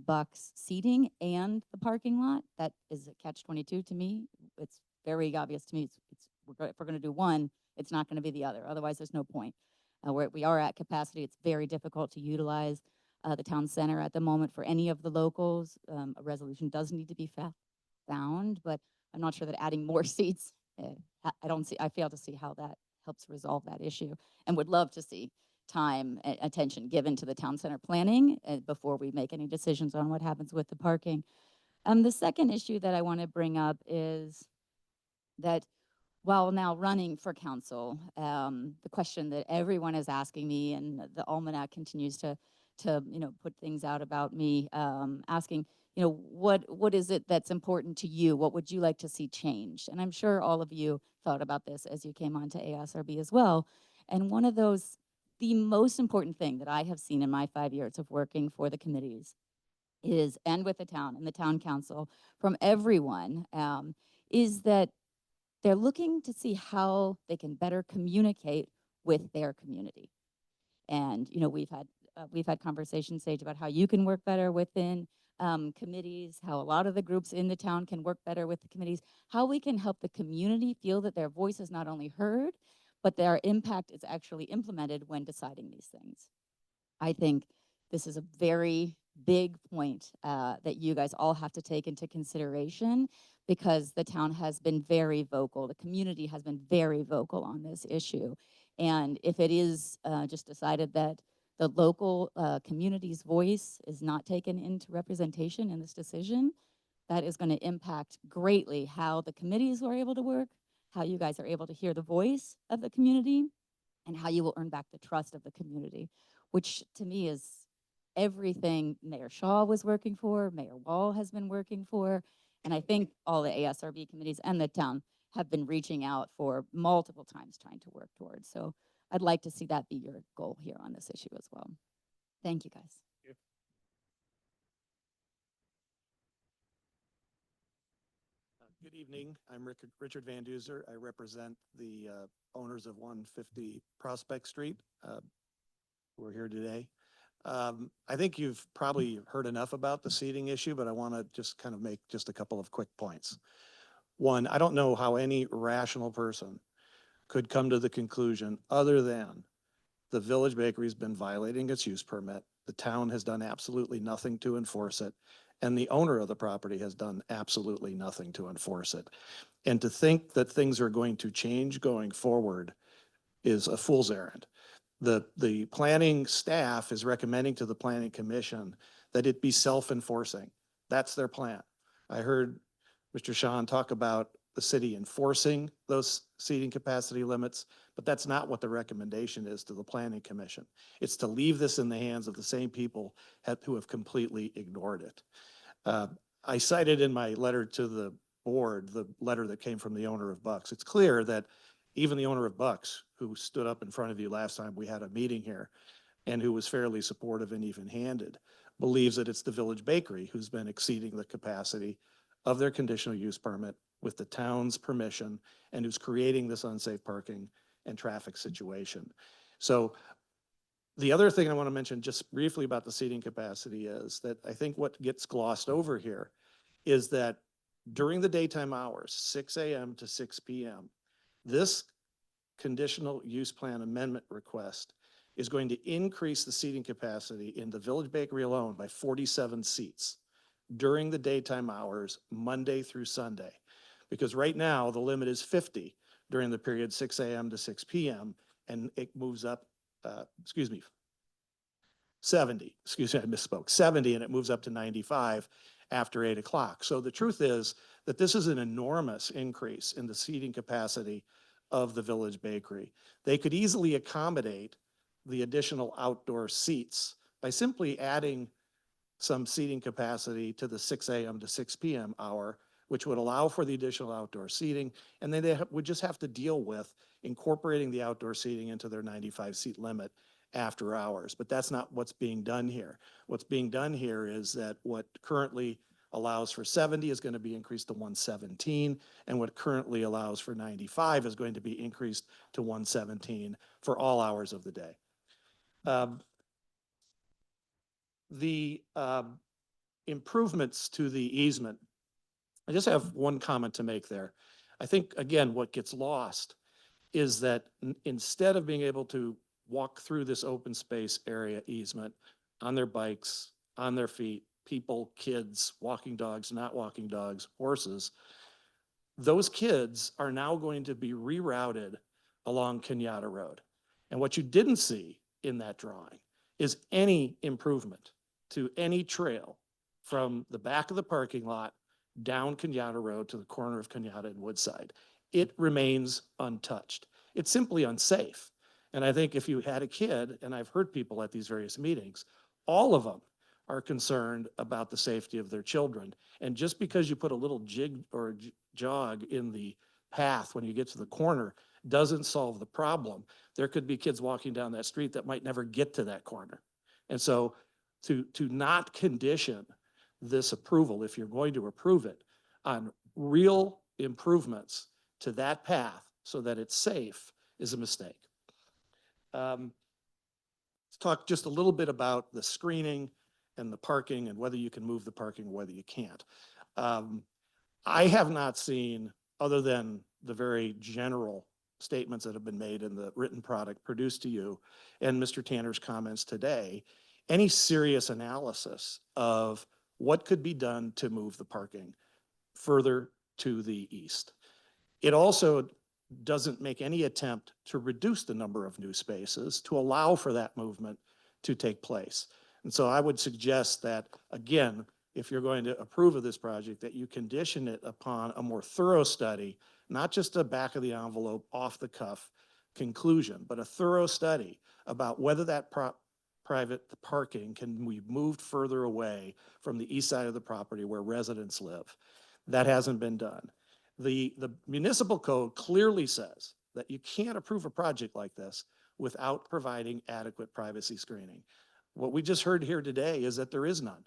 Buck's seating and the parking lot. That is a catch-22 to me. It's very obvious to me. If we're going to do one, it's not going to be the other. Otherwise, there's no point. We are at capacity. It's very difficult to utilize the town center at the moment for any of the locals. A resolution does need to be found, but I'm not sure that adding more seats, I fail to see how that helps resolve that issue, and would love to see time and attention given to the town center planning before we make any decisions on what happens with the parking. The second issue that I want to bring up is that while now running for council, the question that everyone is asking me, and the almanac continues to put things out about me, asking, what is it that's important to you? What would you like to see changed? And I'm sure all of you thought about this as you came onto ASRB as well. And one of those, the most important thing that I have seen in my 5 years of working for the committees is, and with the town and the town council, from everyone, is that they're looking to see how they can better communicate with their community. And, we've had conversations, Sage, about how you can work better within committees, how a lot of the groups in the town can work better with the committees, how we can help the community feel that their voice is not only heard, but their impact is actually implemented when deciding these things. I think this is a very big point that you guys all have to take into consideration, because the town has been very vocal, the community has been very vocal on this issue. And if it is just decided that the local community's voice is not taken into representation in this decision, that is going to impact greatly how the committees are able to work, how you guys are able to hear the voice of the community, and how you will earn back the trust of the community, which to me is everything Mayor Shaw was working for, Mayor Wall has been working for, and I think all the ASRB committees and the town have been reaching out for multiple times trying to work towards. So I'd like to see that be your goal here on this issue as well. Thank you, guys. Good evening. I'm Richard Van Duzer. I represent the owners of 150 Prospect Street who are here today. I think you've probably heard enough about the seating issue, but I want to just kind of make just a couple of quick points. One, I don't know how any rational person could come to the conclusion other than the Village Bakery has been violating its use permit. The town has done absolutely nothing to enforce it. And the owner of the property has done absolutely nothing to enforce it. And to think that things are going to change going forward is a fool's errand. The planning staff is recommending to the Planning Commission that it be self-enforcing. That's their plan. I heard Mr. Sean talk about the city enforcing those seating capacity limits, but that's not what the recommendation is to the Planning Commission. It's to leave this in the hands of the same people who have completely ignored it. I cited in my letter to the board, the letter that came from the owner of Bucks. It's clear that even the owner of Bucks, who stood up in front of you last time we had a meeting here and who was fairly supportive and even-handed, believes that it's the Village Bakery who's been exceeding the capacity of their conditional use permit with the town's permission and who's creating this unsafe parking and traffic situation. So the other thing I want to mention just briefly about the seating capacity is that I think what gets glossed over here is that during the daytime hours, 6 a.m. to 6 p.m., this conditional use plan amendment request is going to increase the seating capacity in the Village Bakery alone by 47 seats during the daytime hours, Monday through Sunday. Because right now, the limit is 50 during the period 6 a.m. to 6 p.m., and it moves up, 70, I misspoke, 70, and it moves up to 95 after 8 o'clock. So the truth is that this is an enormous increase in the seating capacity of the Village Bakery. They could easily accommodate the additional outdoor seats by simply adding some seating capacity to the 6 a.m. to 6 p.m. hour which would allow for the additional outdoor seating. And then would just have to deal with incorporating the outdoor seating into their 95-seat limit after hours. But that's not what's being done here. What's being done here is that what currently allows for 70 is going to be increased to 117, and what currently allows for 95 is going to be increased to 117 for all hours of the day. The improvements to the easement, I just have one comment to make there. I think, again, what gets lost is that instead of being able to walk through this open space area easement on their bikes, on their feet, people, kids, walking dogs, not walking dogs, horses, those kids are now going to be rerouted along Kenyatta Road. And what you didn't see in that drawing is any improvement to any trail from the back of the parking lot down Kenyatta Road to the corner of Kenyatta and Woodside. It remains untouched. It's simply unsafe. And I think if you had a kid, and I've heard people at these various meetings, all of them are concerned about the safety of their children. And just because you put a little jig or jog in the path when you get to the corner doesn't solve the problem. There could be kids walking down that street that might never get to that corner. And so to not condition this approval, if you're going to approve it, on real improvements to that path so that it's safe is a mistake. Let's talk just a little bit about the screening and the parking and whether you can move the parking or whether you can't. I have not seen, other than the very general statements that have been made in the written product produced to you and Mr. Tanner's comments today, any serious analysis of what could be done to move the parking further to the east. It also doesn't make any attempt to reduce the number of new spaces to allow for that movement to take place. And so I would suggest that, again, if you're going to approve of this project, that you condition it upon a more thorough study, not just a back of the envelope, off the cuff conclusion, but a thorough study about whether that private parking can be moved further away from the east side of the property where residents live. That hasn't been done. The municipal code clearly says that you can't approve a project like this without providing adequate privacy screening. What we just heard here today is that there is none.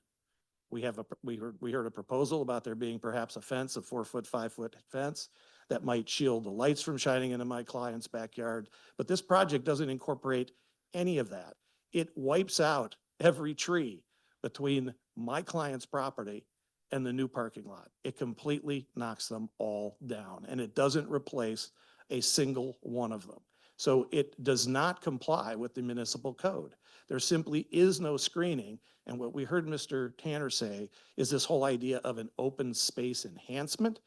We heard a proposal about there being perhaps a fence, a 4-foot, 5-foot fence that might shield the lights from shining into my client's backyard. But this project doesn't incorporate any of that. It wipes out every tree between my client's property and the new parking lot. It completely knocks them all down, and it doesn't replace a single one of them. So it does not comply with the municipal code. There simply is no screening. And what we heard Mr. Tanner say is this whole idea of an open space enhancement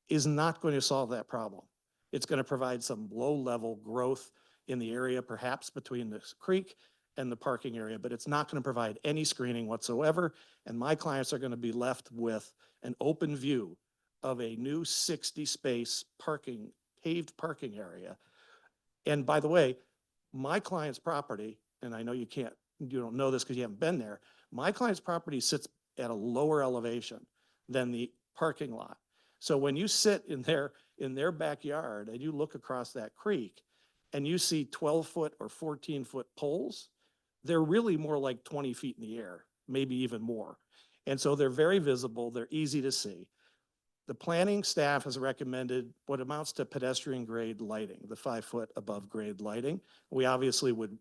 is not going to solve that problem. It's going to provide some low-level growth in the area, perhaps between this creek and the parking area, but it's not going to provide any screening whatsoever. And my clients are going to be left with an open view of a new 60-space paved parking area. And by the way, my client's property, and I know you don't know this because you haven't been there, my client's property sits at a lower elevation than the parking lot. So when you sit in their backyard and you look across that creek and you see 12-foot or 14-foot poles, they're really more like 20 feet in the air, maybe even more. And so they're very visible, they're easy to see. The planning staff has recommended what amounts to pedestrian grade lighting, the 5-foot above grade lighting. We obviously would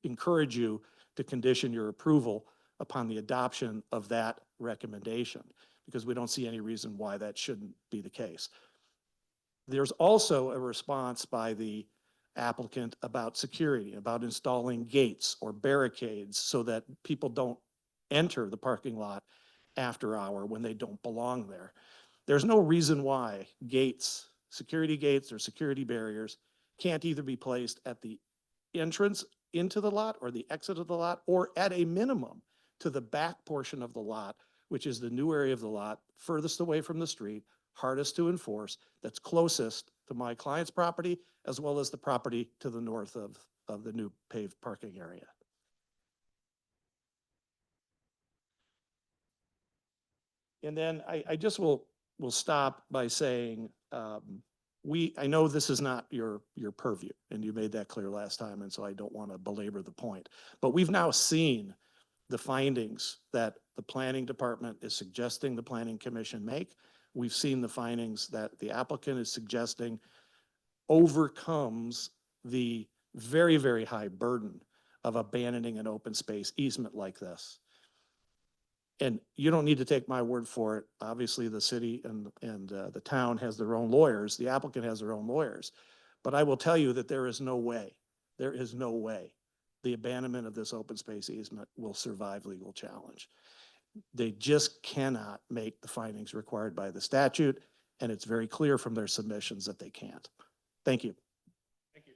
encourage you to condition your approval upon the adoption of that recommendation, because we don't see any reason why that shouldn't be the case. There's also a response by the applicant about security, about installing gates or barricades so that people don't enter the parking lot after hour when they don't belong there. There's no reason why gates, security gates or security barriers can't either be placed at the entrance into the lot or the exit of the lot, or at a minimum to the back portion of the lot, which is the new area of the lot furthest away from the street, hardest to enforce, that's closest to my client's property, as well as the property to the north of the new paved parking area. And then I just will stop by saying, I know this is not your purview, and you made that clear last time, and so I don't want to belabor the point. But we've now seen the findings that the planning department is suggesting the planning commission make. We've seen the findings that the applicant is suggesting overcomes the very, very high burden of abandoning an open space easement like this. And you don't need to take my word for it. Obviously, the city and the town has their own lawyers. The applicant has their own lawyers. But I will tell you that there is no way the abandonment of this open space easement will survive legal challenge. They just cannot make the findings required by the statute, and it's very clear from their submissions that they can't. Thank you. Thank you.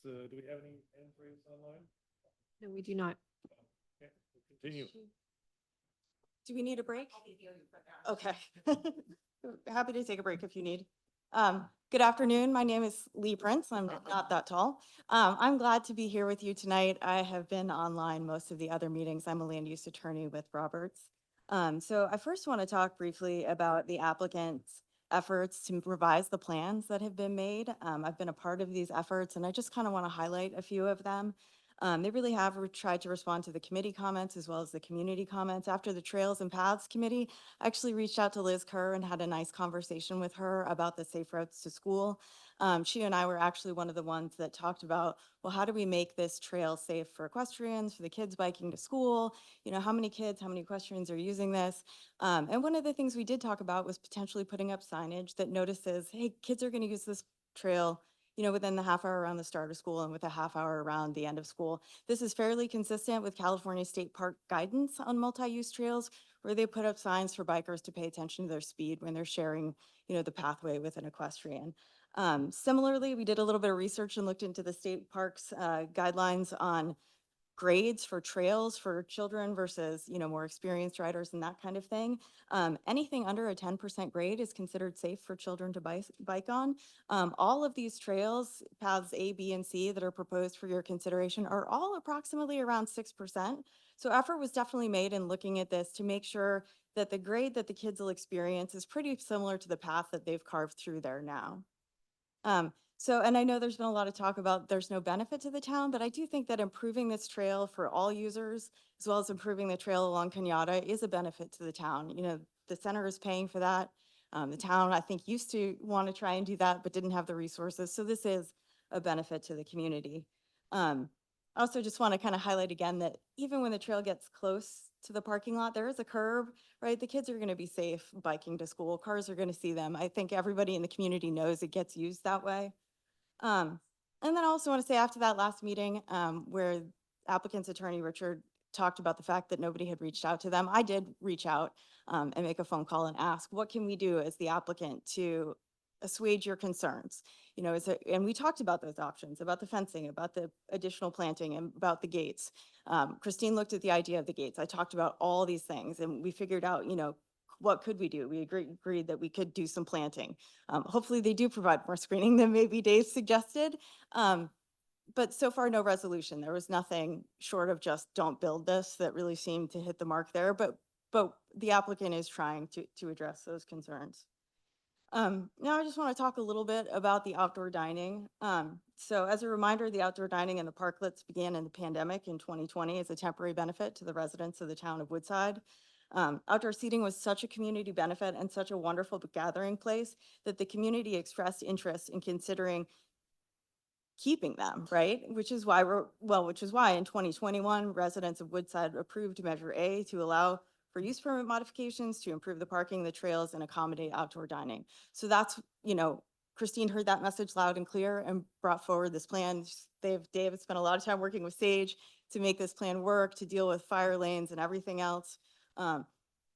So do we have any hands raised online? No, we do not. Okay, we'll continue. Do we need a break? Okay. Happy to take a break if you need. Good afternoon. My name is Lee Prince. I'm not that tall. I'm glad to be here with you tonight. I have been online most of the other meetings. I'm a land use attorney with Roberts. So I first want to talk briefly about the applicant's efforts to revise the plans that have been made. I've been a part of these efforts, and I just kind of want to highlight a few of them. They really have tried to respond to the committee comments as well as the community comments. After the Trails and Paths Committee, I actually reached out to Liz Kerr and had a nice conversation with her about the safe routes to school. She and I were actually one of the ones that talked about, well, how do we make this trail safe for equestrians, for the kids biking to school? You know, how many kids, how many equestrians are using this? And one of the things we did talk about was potentially putting up signage that notices, hey, kids are going to use this trail, you know, within the half hour around the start of school and with a half hour around the end of school. This is fairly consistent with California State Park guidance on multi-use trails, where they put up signs for bikers to pay attention to their speed when they're sharing, you know, the pathway with an equestrian. Similarly, we did a little bit of research and looked into the state parks guidelines on grades for trails for children versus, you know, more experienced riders and that kind of thing. Anything under a 10% grade is considered safe for children to bike on. All of these trails, paths A, B, and C that are proposed for your consideration are all approximately around 6%. So effort was definitely made in looking at this to make sure that the grade that the kids will experience is pretty similar to the path that they've carved through there now. And I know there's been a lot of talk about there's no benefit to the town, but I do think that improving this trail for all users, as well as improving the trail along Cañada, is a benefit to the town. You know, the center is paying for that. The town, I think, used to want to try and do that, but didn't have the resources. So this is a benefit to the community. I also just want to kind of highlight again that even when the trail gets close to the parking lot, there is a curb, right? The kids are going to be safe biking to school. Cars are going to see them. I think everybody in the community knows it gets used that way. And then I also want to say after that last meeting where applicant's attorney, Richard, talked about the fact that nobody had reached out to them, I did reach out and make a phone call and ask, what can we do as the applicant to assuage your concerns? You know, and we talked about those options, about the fencing, about the additional planting, and about the gates. Christine looked at the idea of the gates. I talked about all these things, and we figured out, you know, what could we do? We agreed that we could do some planting. Hopefully they do provide more screening than maybe Dave suggested. But so far, no resolution. There was nothing short of just don't build this that really seemed to hit the mark there. But the applicant is trying to address those concerns. Now I just want to talk a little bit about the outdoor dining. So as a reminder, the outdoor dining and the parklets began in the pandemic in 2020 as a temporary benefit to the residents of the town of Woodside. Outdoor seating was such a community benefit and such a wonderful gathering place that the community expressed interest in considering keeping them, right? Which is why in 2021, residents of Woodside approved Measure A to allow for use permit modifications to improve the parking, the trails, and accommodate outdoor dining. So that's, you know, Christine heard that message loud and clear and brought forward this plan. Dave has spent a lot of time working with Sage to make this plan work, to deal with fire lanes and everything else.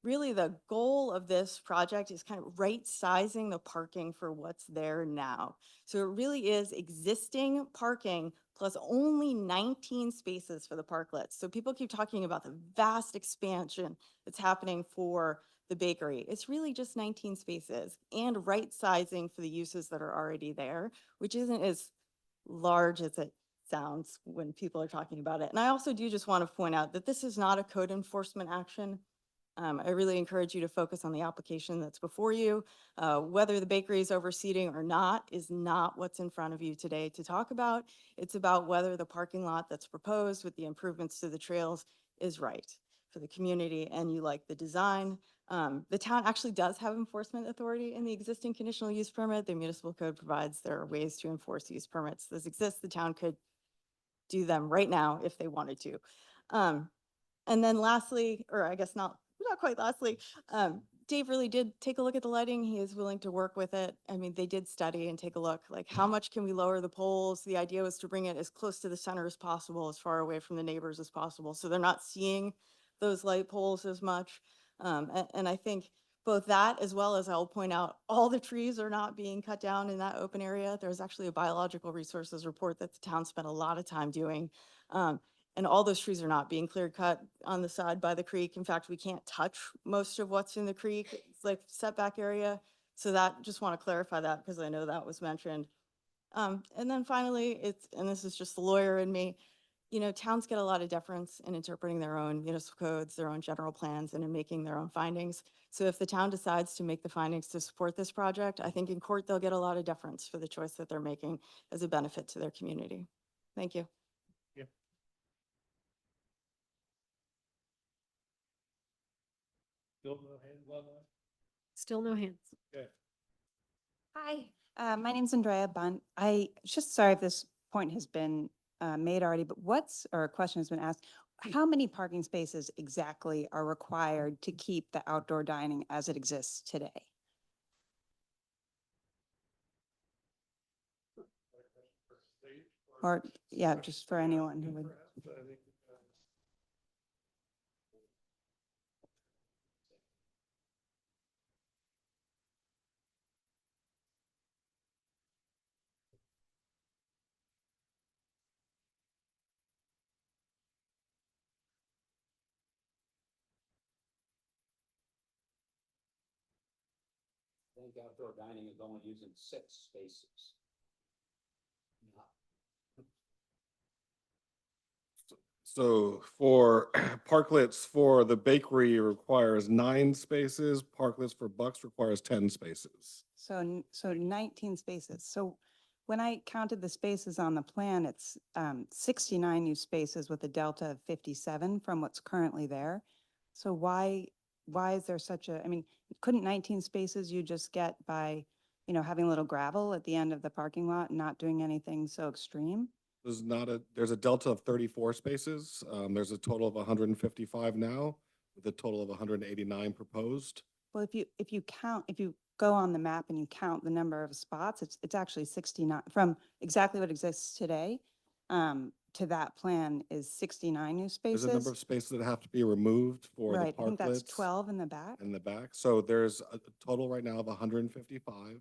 Really the goal of this project is kind of right sizing the parking for what's there now. So it really is existing parking plus only 19 spaces for the parklets. So people keep talking about the vast expansion that's happening for the bakery. It's really just 19 spaces and right sizing for the uses that are already there, which isn't as large as it sounds when people are talking about it. And I also do just want to point out that this is not a code enforcement action. I really encourage you to focus on the application that's before you. Whether the bakery is overseating or not is not what's in front of you today to talk about. It's about whether the parking lot that's proposed with the improvements to the trails is right for the community and you like the design. The town actually does have enforcement authority in the existing conditional use permit. The municipal code provides there are ways to enforce use permits. This exists. The town could do them right now if they wanted to. And then lastly, or I guess not quite lastly, Dave really did take a look at the lighting. He is willing to work with it. I mean, they did study and take a look, like how much can we lower the poles? The idea was to bring it as close to the center as possible, as far away from the neighbors as possible. So they're not seeing those light poles as much. And I think both that, as well as I'll point out, all the trees are not being cut down in that open area. There's actually a biological resources report that the town spent a lot of time doing. And all those trees are not being clear cut on the side by the creek. In fact, we can't touch most of what's in the creek. It's like setback area. So that, just want to clarify that because I know that was mentioned. And then finally, and this is just the lawyer in me, towns get a lot of deference in interpreting their own municipal codes, their own general plans, and in making their own findings. So if the town decides to make the findings to support this project, I think in court, they'll get a lot of deference for the choice that they're making as a benefit to their community. Thank you. Still no hands on that? Still no hands. Okay. Hi, my name's Andrea Bunt. Just sorry if this point has been made already, but or a question has been asked. How many parking spaces exactly are required to keep the outdoor dining as it exists today? Or, yeah, just for anyone who would. I think, I think outdoor dining is only using 6 spaces. So for parklets for the bakery requires 9 spaces. Parklets for Bucks requires 10 spaces. So 19 spaces. So when I counted the spaces on the plan, it's 69 new spaces with a delta of 57 from what's currently there. So why is there such a, I mean, couldn't 19 spaces you just get by, having a little gravel at the end of the parking lot and not doing anything so extreme? There's a delta of 34 spaces. There's a total of 155 now with a total of 189 proposed. Well, if you go on the map and you count the number of spots, it's actually 69 from exactly what exists today. To that plan is 69 new spaces. There's a number of spaces that have to be removed for the Right, I think that's parklets 12 in the back. in the back. So there's a total right now of 155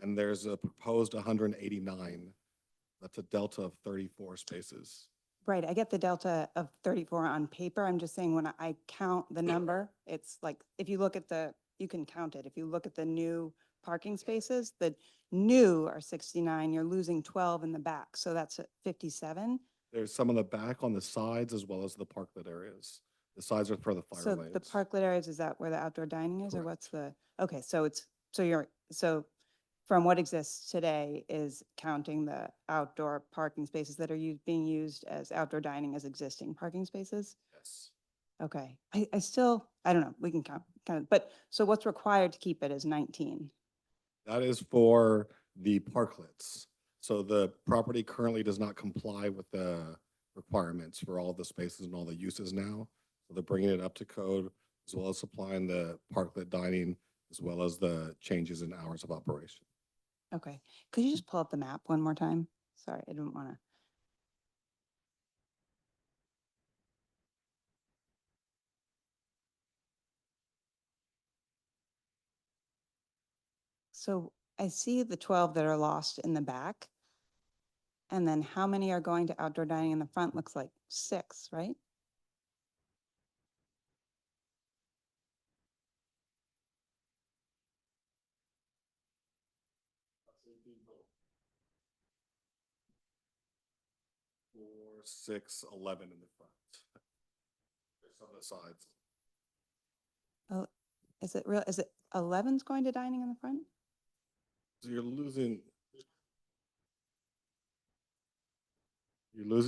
and there's a proposed 189. That's a delta of 34 spaces. Right, I get the delta of 34 on paper. I'm just saying when I count the number, it's like, if you look at you can count it. If you look at the new parking spaces, the new are 69, you're losing 12 in the back. So that's at 57. There's some on the back on the sides as well as the parklet areas. The sides are for the fire So lanes. the parklet areas, is that where the outdoor dining is or what's okay, so so from what exists today is counting the outdoor parking spaces that are being used as outdoor dining as existing parking spaces? Yes. Okay, I still, I don't know, we can count, but so what's required to keep it is 19? That is for the parklets. So the property currently does not comply with the requirements for all the spaces and all the uses now. So they're bringing it up to code as well as supplying the parklet dining as well as the changes in hours of operation. Okay, could you just pull up the map one more time? Sorry, I didn't want to. So I see the 12 that are lost in the back. And then how many are going to outdoor dining in the front? Looks like 6, right? 6, 11 in the front. There's some on the sides. Oh, is it real, is it 11's going to dining in the front? So you're losing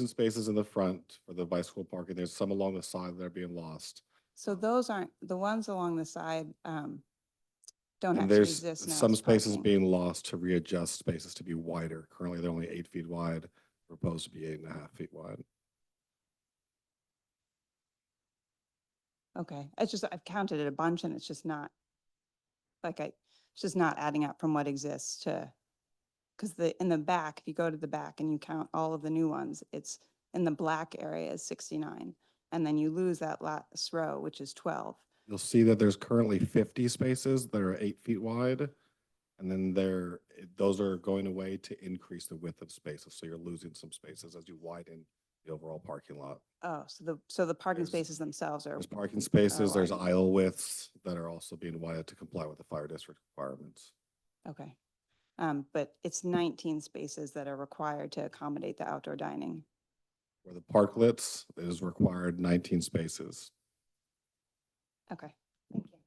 spaces in the front for the bicycle parking. There's some along the side that are being lost. So those aren't, the ones along the side, don't And actually there's exist now. some as spaces parking. being lost to readjust spaces to be wider. Currently, they're only 8 feet wide, proposed to be 8.5 feet wide. Okay, it's just, I've counted it a bunch and it's just not, it's just not adding up from what exists to, because in the back, if you go to the back and you count all of the new ones, it's in the black area is 69. And then you lose that last row, which is 12. You'll see that there's currently 50 spaces that are 8 feet wide. And then those are going away to increase the width of spaces. So you're losing some spaces as you widen the overall parking lot. Oh, so the parking There's- spaces themselves are. There's parking spaces, there's widened. aisle widths that are also being widened to comply with the fire district requirements. Okay. But it's 19 spaces that are required to accommodate the outdoor dining. For the parklets, it is required 19 spaces. Okay, thank you.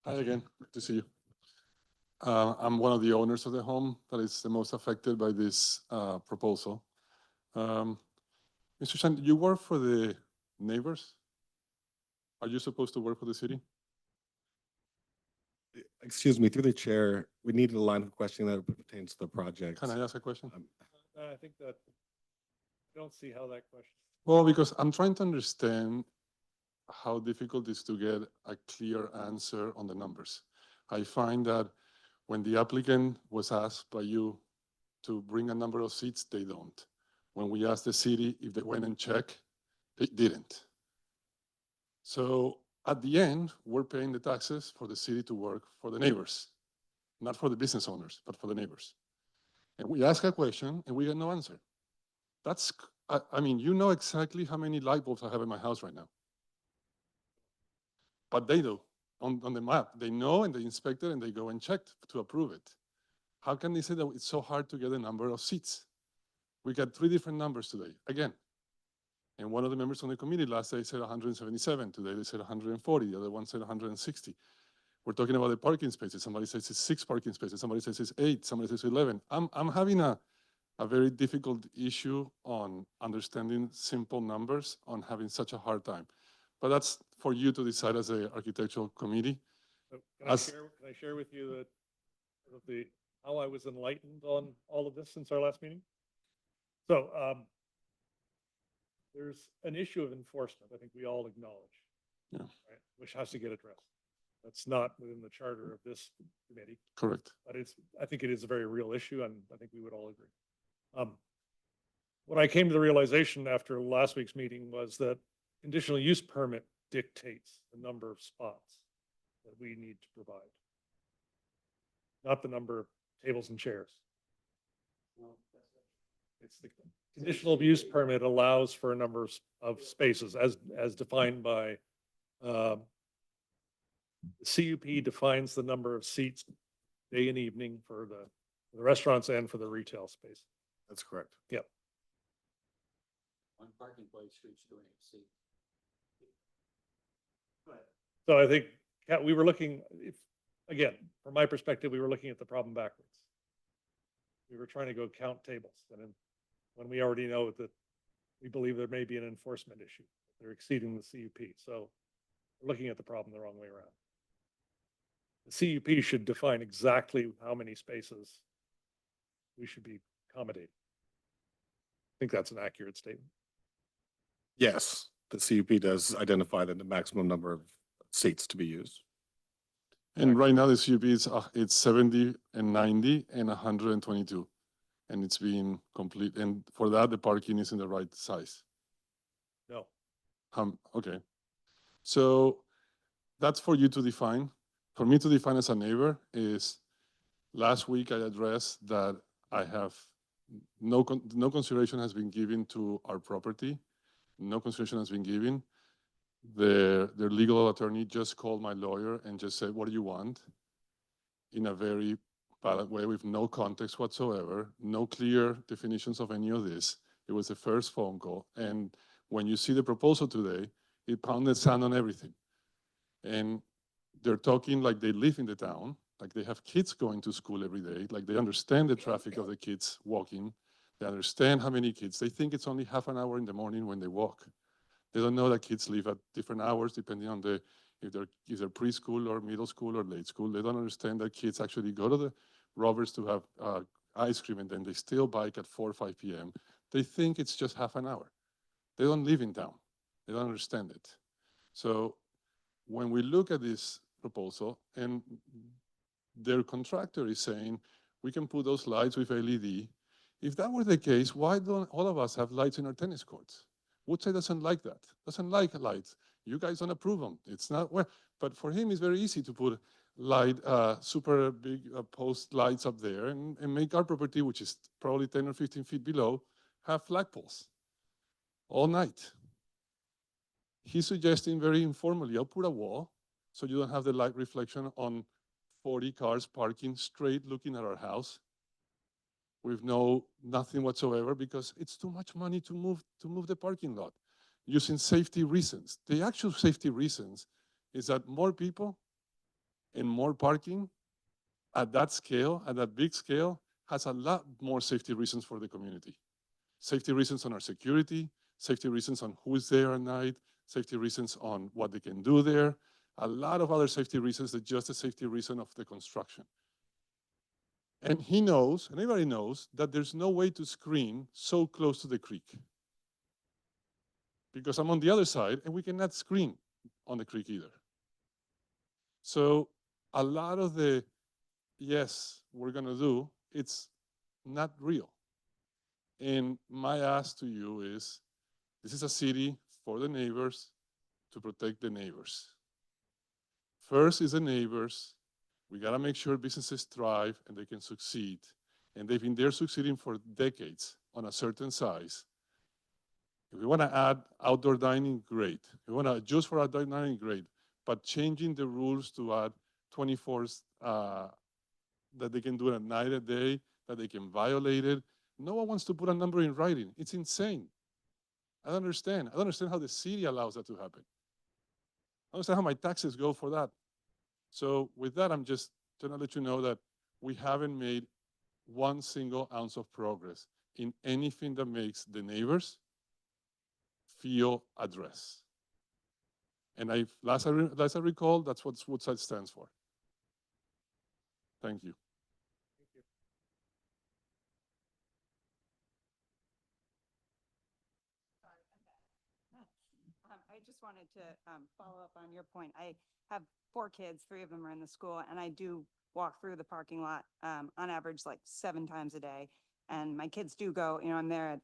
Hi again, good to see you. I'm one of the owners of the home that is the most affected by this proposal. Mr. Chan, you work for the neighbors? Are you supposed to work for the city? Excuse me, through the chair, we need a line of questioning that pertains to the project. Can I ask a question? I think that, I don't see how that question. Well, because I'm trying to understand how difficult it is to get a clear answer on the numbers. I find that when the applicant was asked by you to bring a number of seats, they don't. When we asked the city if they went and checked, they didn't. So at the end, we're paying the taxes for the city to work for the neighbors, not for the business owners, but for the neighbors. And we ask a question and we get no answer. I mean, you know exactly how many light bulbs I have in my house right now. But they do on the map. They know and they inspect it and they go and check to approve it. How can they say that it's so hard to get a number of seats? We got 3 different numbers today, again. And one of the members on the committee last day said 177. Today they said 140. The other one said 160. We're talking about the parking spaces. Somebody says it's 6 parking spaces. Somebody says it's 8. Somebody says 11. I'm having a very difficult issue on understanding simple numbers, on having such a hard time. But that's for you to decide as a architectural committee. So can I share with you that sort of how I was enlightened on all of this since our last meeting? So there's an issue of enforcement, I think we all acknowledge. Yeah. Right, which has to get addressed. That's not within the charter of this committee. Correct. But I think it is a very real issue, and I think we would all agree. What I came to the realization after last week's meeting was that conditional use permit dictates the number of spots that we need to provide, not the number of tables and chairs. It's the conditional use permit allows for a number of spaces as defined by the CUP defines the number of seats day and evening for the restaurants and for the retail space. That's correct. Yep. One parking place, streets doing it, So I think we were looking, again, from my perspective, we were looking at the problem backwards. We were trying to go count tables, and then when we already know that we believe there may be an enforcement issue, they're exceeding the CUP. So we're looking at the problem the wrong way around. The CUP should define exactly how many spaces we should be accommodating. I think that's an accurate statement. Yes, the CUP does identify the maximum number of seats to be used. And right now the CUP is it's 70 and 90 and 122. And it's being complete. And for that, the parking is in the right size. No. Okay. So that's for you to define. For me to define as a neighbor is, last week I addressed that I have no consideration has been given to our property. No consideration has been given. Their legal attorney just called my lawyer and just said, what do you want? in a very bad way with no context whatsoever, no clear definitions of any of this. It was the first phone call. And when you see the proposal today, it pounded sand on everything. And they're talking like they live in the town, like they have kids going to school every day, like they understand the traffic of the kids walking. They understand how many kids. They think it's only half an hour in the morning when they walk. They don't know that kids leave at different hours depending on if they're either preschool or middle school or late school. They don't understand that kids actually go to the Roberts to have ice cream and then they still bike at 4 or 5 p.m. They think it's just half an hour. They don't live in town. They don't understand it. So when we look at this proposal and their contractor is saying, we can put those lights with LED. If that were the case, why don't all of us have lights in our tennis courts? Woodside doesn't like that, doesn't like lights. You guys don't approve them. It's not, well, but for him, it's very easy to put light, super big post lights up there and make our property, which is probably 10 or 15 feet below, have flagpoles all night. He's suggesting very informally, I'll put a wall so you don't have the light reflection on 40 cars parking straight looking at our house with nothing whatsoever, because it's too much money to move the parking lot using safety reasons. The actual safety reasons is that more people and more parking at that scale, at that big scale, has a lot more safety reasons for the community. Safety reasons on our security, safety reasons on who is there at night, safety reasons on what they can do there, a lot of other safety reasons than just the safety reason of the construction. And he knows, and everybody knows, that there's no way to screen so close to the creek. Because I'm on the other side and we cannot screen on the creek either. So a lot of the, yes, we're gonna do, it's not real. And my ask to you is, this is a city for the neighbors to protect the neighbors. First is the neighbors. We gotta make sure businesses thrive and they can succeed. And they've been there succeeding for decades on a certain size. If we wanna add outdoor dining, great. If we wanna adjust for outdoor dining, great. But changing the rules to add 24s that they can do it at night, a day, that they can violate it. No one wants to put a number in writing. It's insane. I don't understand. I don't understand how the city allows that to happen. I don't understand how my taxes go for that. So with that, I'm just trying to let you know that we haven't made one single ounce of progress in anything that makes the neighbors feel addressed. And last I recall, that's what Woodside stands for. Thank you. I just wanted to follow up on your point. I have 4 kids, 3 of them are in the school, and I do walk through the parking lot on average like 7 times a day. And my kids do go, I'm there at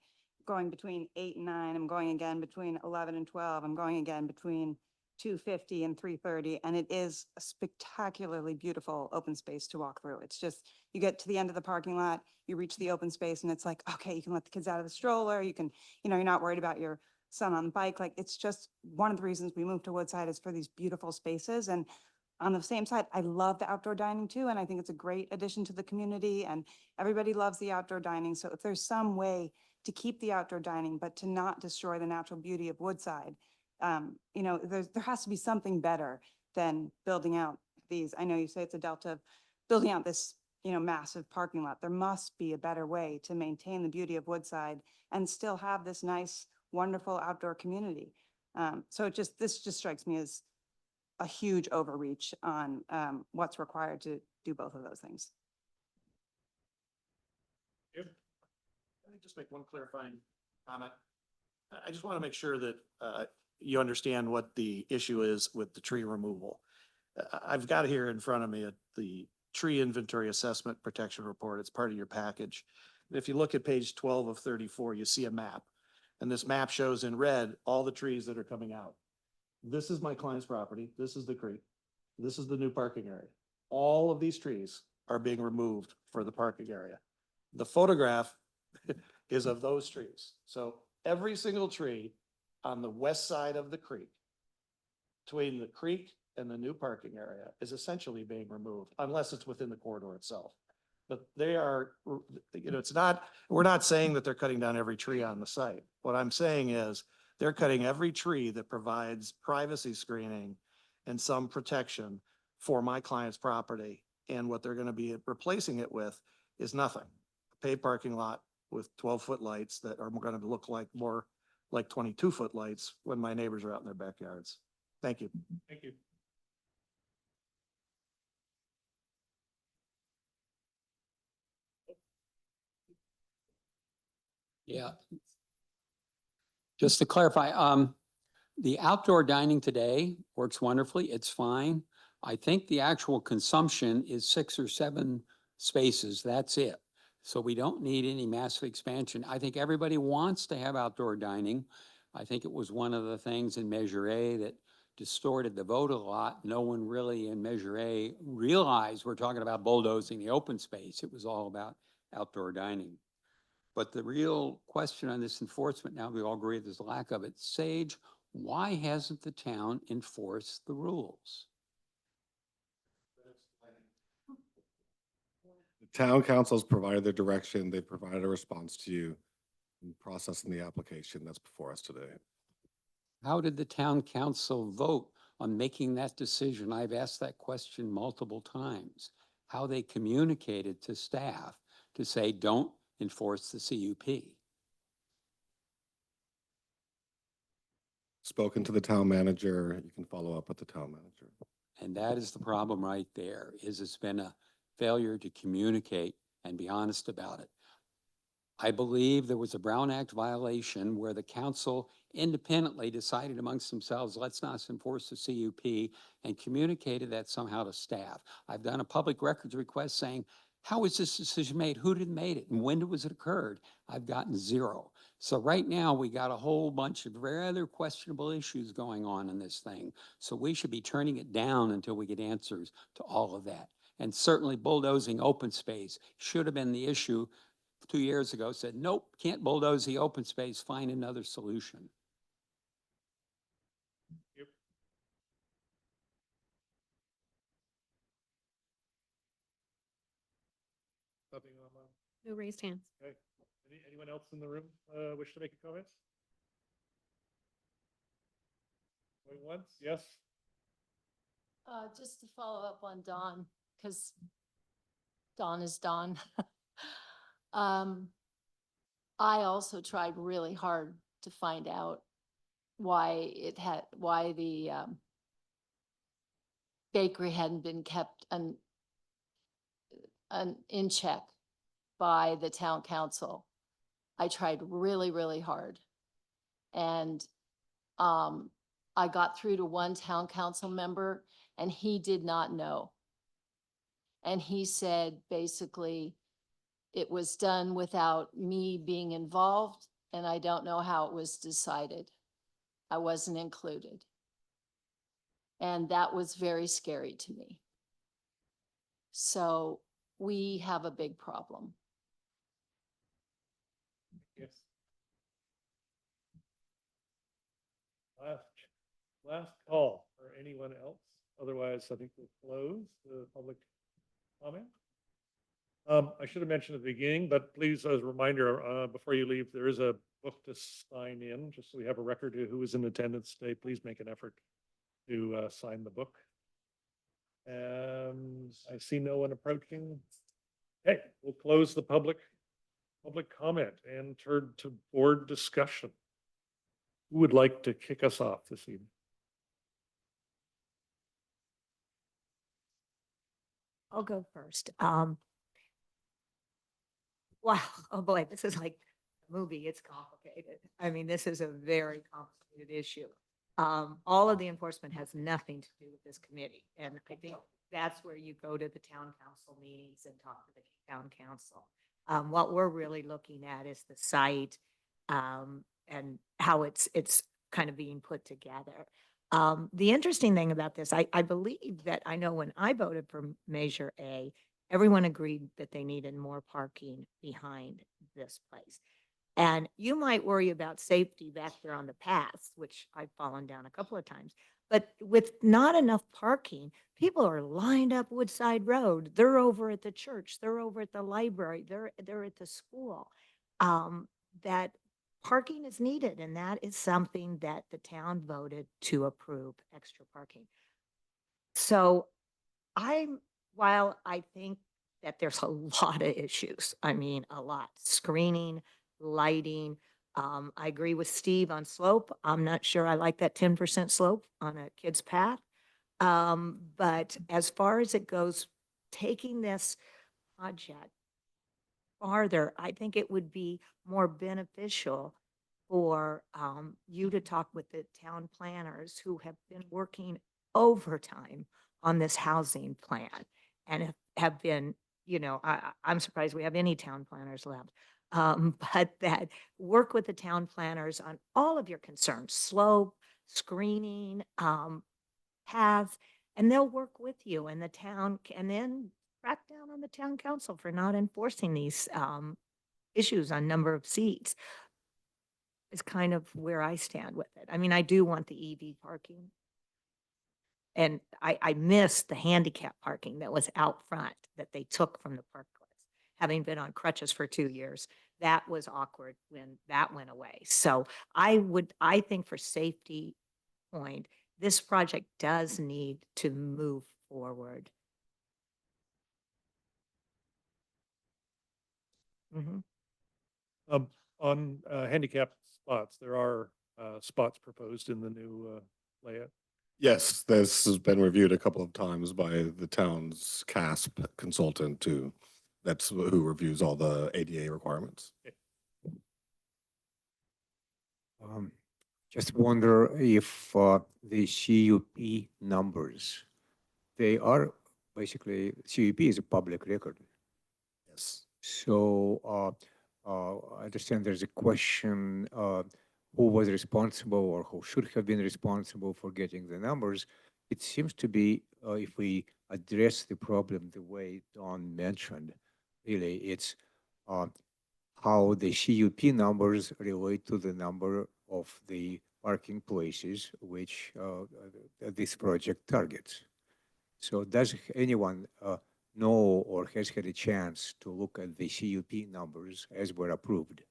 going between 8 and 9. I'm going again between 11 and 12. I'm going again between 2:50 and 3:30. And it is a spectacularly beautiful open space to walk through. It's just, you get to the end of the parking lot, you reach the open space and it's like, okay, you can let the kids out of the stroller. You can, you're not worried about your son on the bike. Like, it's just one of the reasons we moved to Woodside is for these beautiful spaces. And on the same side, I love the outdoor dining too. And I think it's a great addition to the community and everybody loves the outdoor dining. So if there's some way to keep the outdoor dining, but to not destroy the natural beauty of Woodside, there has to be something better than building out these. I know you say it's a delta of building out this, massive parking lot. There must be a better way to maintain the beauty of Woodside and still have this nice, wonderful outdoor community. So this just strikes me as a huge overreach on what's required to do both of those things. Let me just make one clarifying comment. I just want to make sure that you understand what the issue is with the tree removal. I've got here in front of me the tree inventory assessment protection report. It's part of your package. And if you look at page 12 of 34, you see a map. And this map shows in red all the trees that are coming out. This is my client's property. This is the creek. This is the new parking area. All of these trees are being removed for the parking area. The photograph is of those trees. So every single tree on the west side of the creek, between the creek and the new parking area is essentially being removed unless it's within the corridor itself. But they are, it's not, we're not saying that they're cutting down every tree on the site. What I'm saying is they're cutting every tree that provides privacy screening and some protection for my client's property. And what they're going to be replacing it with is nothing. A paved parking lot with 12-foot lights that are going to look like more like 22-foot lights when my neighbors are out in their backyards. Thank you. Thank you. Yeah. Just to clarify, the outdoor dining today works wonderfully. It's fine. I think the actual consumption is 6 or 7 spaces. That's it. So we don't need any massive expansion. I think everybody wants to have outdoor dining. I think it was one of the things in Measure A that distorted the vote a lot. No one really in Measure A realized we're talking about bulldozing the open space. It was all about outdoor dining. But the real question on this enforcement, now we all agree there's a lack of it. Sage, why hasn't the town enforced the rules? The town councils provided their direction. They provided a response to you in processing the application that's before us today. How did the town council vote on making that decision? I've asked that question multiple times. How they communicated to staff to say, don't enforce the CUP. Spoken to the town manager. You can follow up with the town manager. And that is the problem right there, is it's been a failure to communicate and be honest about it. I believe there was a Brown Act violation where the council independently decided amongst themselves, let's not enforce the CUP, and communicated that somehow to staff. I've done a public records request saying, how was this decision made? Who did made it? And when was it occurred? I've gotten 0. So right now we got a whole bunch of rather questionable issues going on in this thing. So we should be turning it down until we get answers to all of that. And certainly bulldozing open space should have been the issue 2 years ago. Said, nope, can't bulldoze the open space, find another solution. Yep. Nothing online. No raised hands. Okay. Anyone else in the room wish to make a comment? Going once? Yes? Just to follow up on Don, because Don is Don. I also tried really hard to find out why the bakery hadn't been kept in check by the town council. I tried really, really hard. And I got through to one town council member and he did not know. And he said, basically, it was done without me being involved and I don't know how it was decided. I wasn't included. And that was very scary to me. So we have a big problem. Yes. Last call for anyone else. Otherwise, I think we'll close the public comment. I should have mentioned at the beginning, but please, as a reminder, before you leave, there is a book to sign in, just so we have a record of who was in attendance today. Please make an effort to sign the book. And I see no one approaching. Okay, we'll close the public comment and turn to board discussion. Who would like to kick us off this evening? I'll go first. Wow, oh boy, this is like a movie. It's complicated. I mean, this is a very complicated issue. All of the enforcement has nothing to do with this committee. And I think that's where you go to the town council meetings and talk to the town council. What we're really looking at is the site and how it's kind of being put together. The interesting thing about this, I believe that I know when I voted for Measure A, everyone agreed that they needed more parking behind this place. And you might worry about safety back there on the paths, which I've fallen down a couple of times. But with not enough parking, people are lined up Woodside Road. They're over at the church. They're over at the library. They're at the school. That parking is needed, and that is something that the town voted to approve, extra parking. So while I think that there's a lot of issues, I mean, a lot, screening, lighting. I agree with Steve on slope. I'm not sure I like that 10% slope on a kid's path. But as far as it goes, taking this project farther, I think it would be more beneficial for you to talk with the town planners who have been working overtime on this housing plan and have been, I'm surprised we have any town planners left. But that work with the town planners on all of your concerns, slope, screening, paths, and they'll work with you and the town and then crack down on the town council for not enforcing these issues on number of seats is kind of where I stand with it. I mean, I do want the EV parking. And I missed the handicap parking that was out front that they took from the park place. Having been on crutches for 2 years, that was awkward when that went away. So I think for safety point, this project does need to move forward. On handicap spots, there are spots proposed in the new layout. Yes, this has been reviewed a couple of times by the town's CASP consultant who reviews all the ADA requirements. Just wonder if the CUP numbers, they are basically, CUP is a public record. Yes. So I understand there's a question who was responsible or who should have been responsible for getting the numbers. It seems to be if we address the problem the way Don mentioned, really it's how the CUP numbers relate to the number of the parking places which this project targets. So does anyone know or has had a chance to look at the CUP numbers as were approved?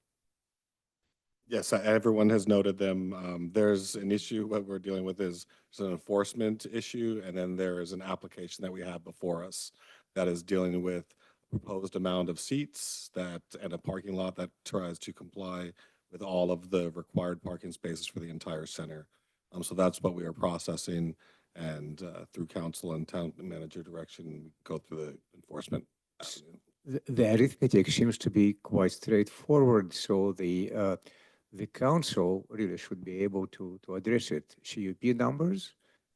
Yes, everyone has noted them. There's an issue what we're dealing with is an enforcement issue, and then there is an application that we have before us that is dealing with proposed amount of seats and a parking lot that tries to comply with all of the required parking spaces for the entire center. So that's what we are processing, and through council and town manager direction, we go through the enforcement avenue. The arithmetic seems to be quite straightforward. So the council really should be able to address it. CUP numbers,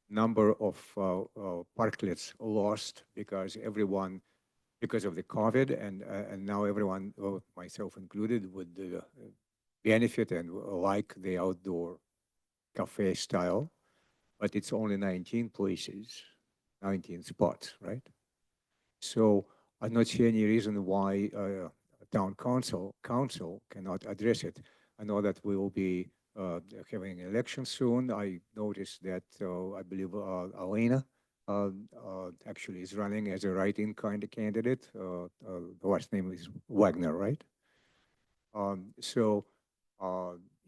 number of parklets lost because of the COVID, and now everyone, myself included, would benefit and like the outdoor cafe style, but it's only 19 places, 19 spots, right? So I don't see any reason why town council cannot address it. I know that we will be having an election soon. I noticed that I believe Elena actually is running as a write-in kind of candidate. The last name is Wagner, right? So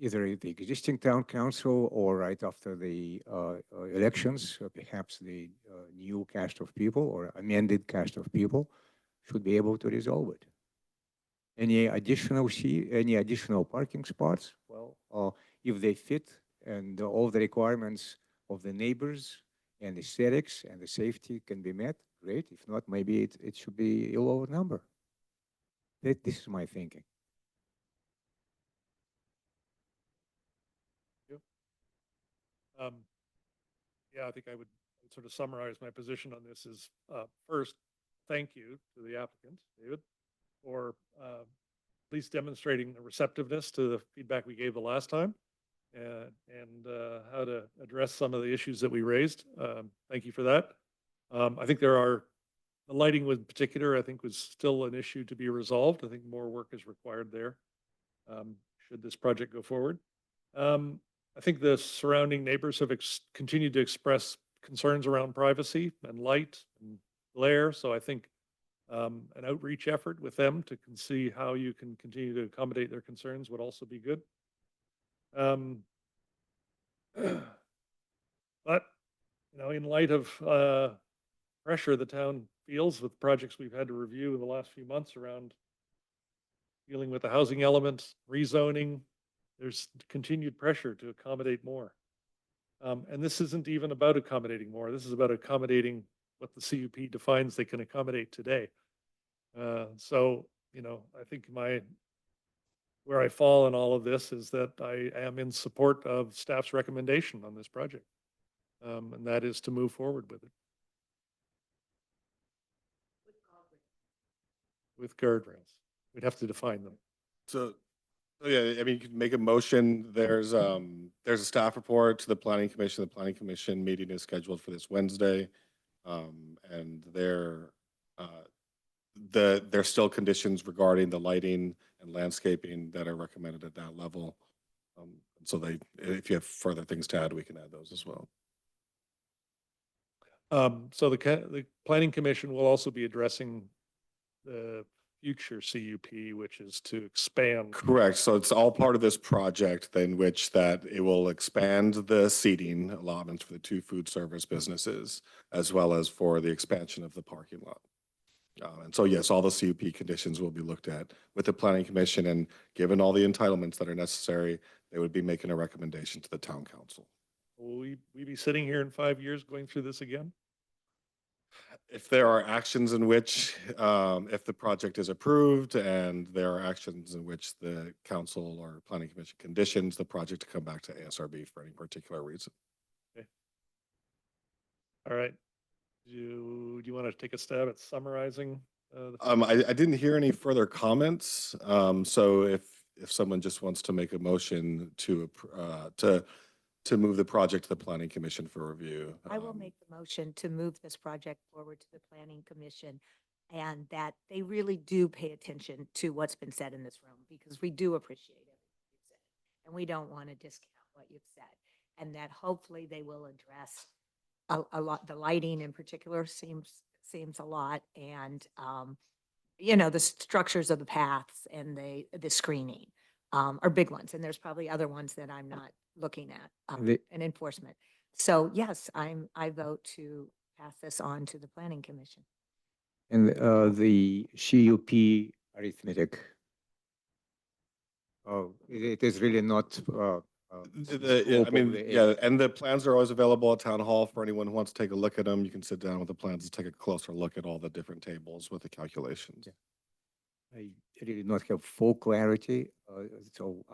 either the existing town council or right after the elections, perhaps the new cast of people or amended cast of people should be able to resolve it. Any additional parking spots? Well, if they fit and all the requirements of the neighbors and aesthetics and the safety can be met, great. If not, maybe it should be a lower number. This is my thinking. Yeah, I think I would sort of summarize my position on this is first, thank you to the applicant, David, for at least demonstrating the receptiveness to the feedback we gave the last time and how to address some of the issues that we raised. Thank you for that. I think the lighting in particular, I think was still an issue to be resolved. I think more work is required there should this project go forward. I think the surrounding neighbors have continued to express concerns around privacy and light and glare. So I think an outreach effort with them to see how you can continue to accommodate their concerns would also be good. Um, But, in light of pressure the town feels with projects we've had to review in the last few months around dealing with the housing element, rezoning, there's continued pressure to accommodate more. And this isn't even about accommodating more. This is about accommodating what the CUP defines they can accommodate today. So, I think where I fall in all of this is that I am in support of staff's recommendation on this project. And that is to move forward with it. With guardrails. We'd have to define them. So, yeah, I mean, you could make a motion. There's a staff report to the planning commission. The planning commission meeting is scheduled for this Wednesday. And there's still conditions regarding the lighting and landscaping that are recommended at that level. So if you have further things to add, we can add those as well. So the planning commission will also be addressing the future CUP, which is to expand. Correct. So it's all part of this project in which that it will expand the seating allotments for the 2 food service businesses, as well as for the expansion of the parking lot. And so, yes, all the CUP conditions will be looked at with the planning commission, and given all the entitlements that are necessary, they would be making a recommendation to the town council. Will we be sitting here in 5 years going through this again? If there are actions in which, if the project is approved and there are actions in which the council or planning commission conditions the project to come back to ASRB for any particular reason. Okay. All right. Do you want to take a stab at summarizing? I didn't hear any further comments. So if someone just wants to make a motion to move the project to the planning commission for review. I will make the motion to move this project forward to the planning commission, and that they really do pay attention to what's been said in this room, because we do appreciate everything you've said, and we don't want to discount what you've said, and that hopefully they will address a lot. The lighting in particular seems a lot, and the structures of the paths and the screening are big ones, and there's probably other ones that I'm not looking at, and enforcement. So yes, I vote to pass this on to the planning commission. And the CUP arithmetic, it is really not. And the plans are always available at town hall for anyone who wants to take a look at them. You can sit down with the plans and take a closer look at all the different tables with the calculations. Yeah. I really not have full clarity, so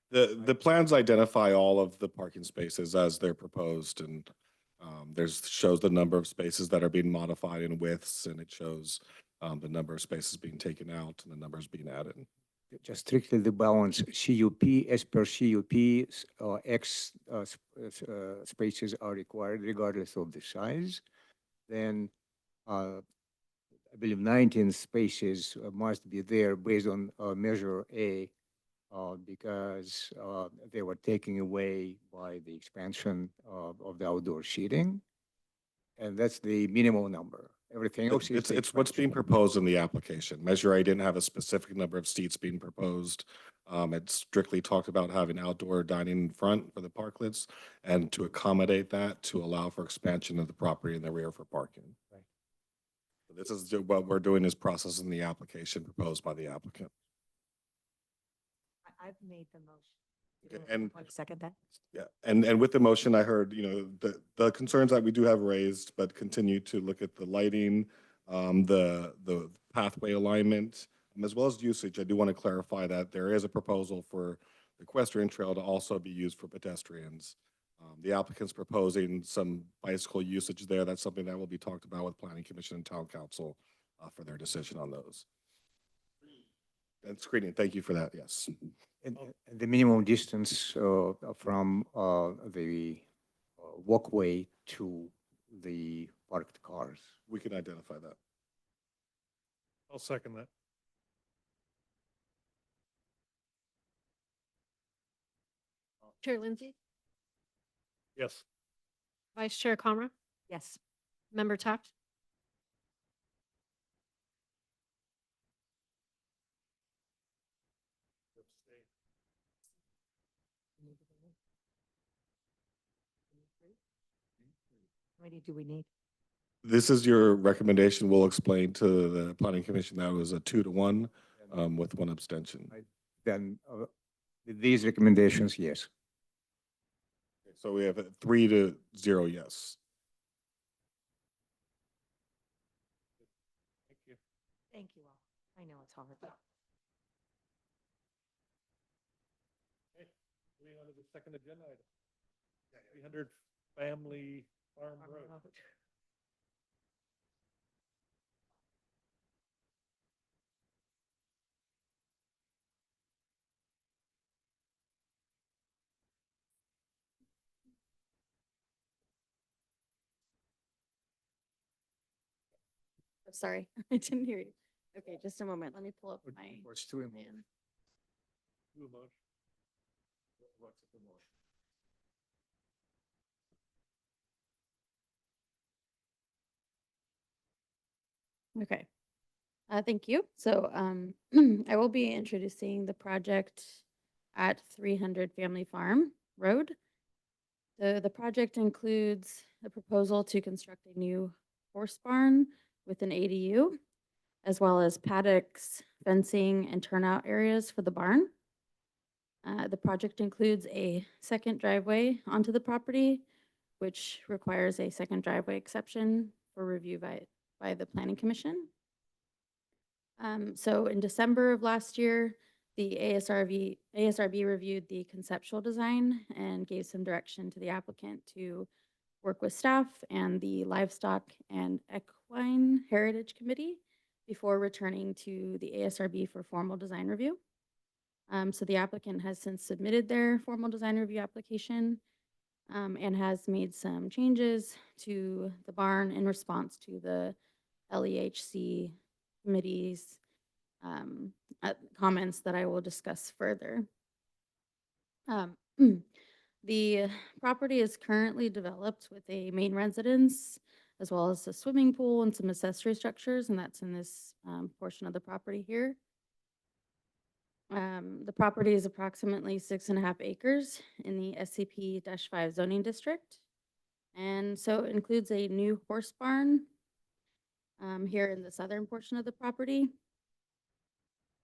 The plans identify all of the parking spaces as they're proposed, and shows the number of spaces that are being modified in widths, and it shows the number of spaces being taken out and the numbers being added. just strictly the balance. CUP, as per CUP, X spaces are required regardless of the size. Then I believe 19 spaces must be there based on measure A, because they were taken away by the expansion of the outdoor seating. And that's the minimum number. Everything else is. It's what's being proposed in the application. Measure A didn't have a specific number of seats being proposed. It strictly talked about having outdoor dining in front for the parklets, and to accommodate that, to allow for expansion of the property in the rear for parking. Right. This is what we're doing, is processing the application proposed by the applicant. I've made the motion. And Want to second that? yeah, and with the motion, I heard, the concerns that we do have raised, but continue to look at the lighting, the pathway alignment, as well as usage. I do want to clarify that there is a proposal for the equestrian trail to also be used for pedestrians. The applicant's proposing some bicycle usage there. That's something that will be talked about with Planning Commission and Town Council for their decision on those. And screening, thank you for that, yes. And the minimum distance from the walkway to the parked cars. We can identify that. I'll second that. Chair Lindsay? Yes. Vice Chair Comra, Yes. Member Taft, How many do we need? This is your recommendation. We'll explain to the planning commission that it was a 2-1 with one abstention. Then, with these recommendations, yes. So we have a 3-0 yes. Thank you. Thank you all. I know it's hard. Okay, moving on to the second agenda item. 300 Family Farm Road. Oh, sorry, I didn't hear you. Okay, just a moment. Let me pull up my What's two in plan. Do a motion. Okay. Thank you. So, I will be introducing the project at 300 Family Farm Road. The project includes a proposal to construct a new horse barn with an ADU, as well as paddocks, fencing, and turnout areas for the barn. The project includes a second driveway onto the property, which requires a second driveway exception for review by the Planning Commission. So in December of last year, the ASRB reviewed the conceptual design and gave some direction to the applicant to work with staff and the Livestock and Equine Heritage Committee before returning to the ASRB for formal design review. So the applicant has since submitted their formal design review application and has made some changes to the barn in response to the LEHC committee's comments that I will discuss further. The property is currently developed with a main residence as well as a swimming pool and some accessory structures, and that's in this portion of the property here. The property is approximately 6.5 acres in the SCP-5 zoning district. And so it includes a new horse barn here in the southern portion of the property.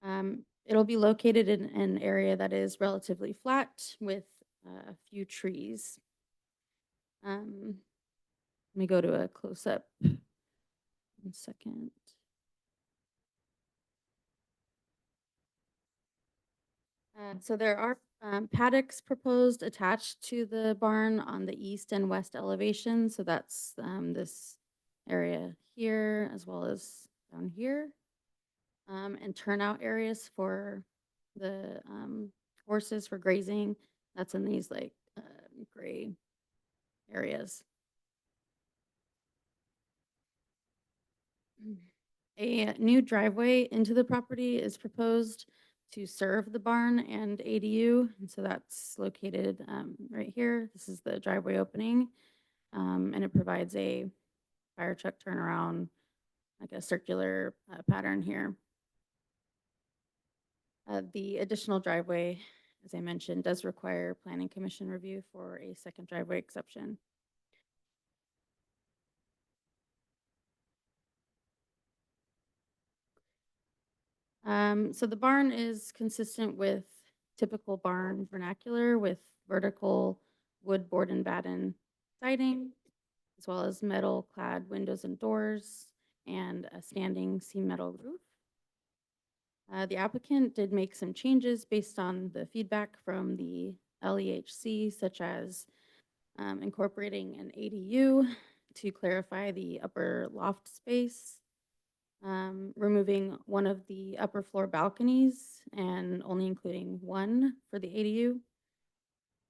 It'll be located in an area that is relatively flat with a few trees. Let me go to a close-up. 1 second. So there are paddocks proposed attached to the barn on the east and west elevation. So that's this area here as well as down here. And turnout areas for the horses for grazing. That's in these like gray areas. A new driveway into the property is proposed to serve the barn and ADU. And so that's located right here. This is the driveway opening. And it provides a fire truck turnaround, like a circular pattern here. The additional driveway, as I mentioned, does require Planning Commission review for a second driveway exception. So the barn is consistent with typical barn vernacular with vertical wood, board, and batten siding, as well as metal clad windows and doors, and a standing seam metal roof. The applicant did make some changes based on the feedback from the LEHC, such as incorporating an ADU to clarify the upper loft space, removing one of the upper floor balconies and only including one for the ADU,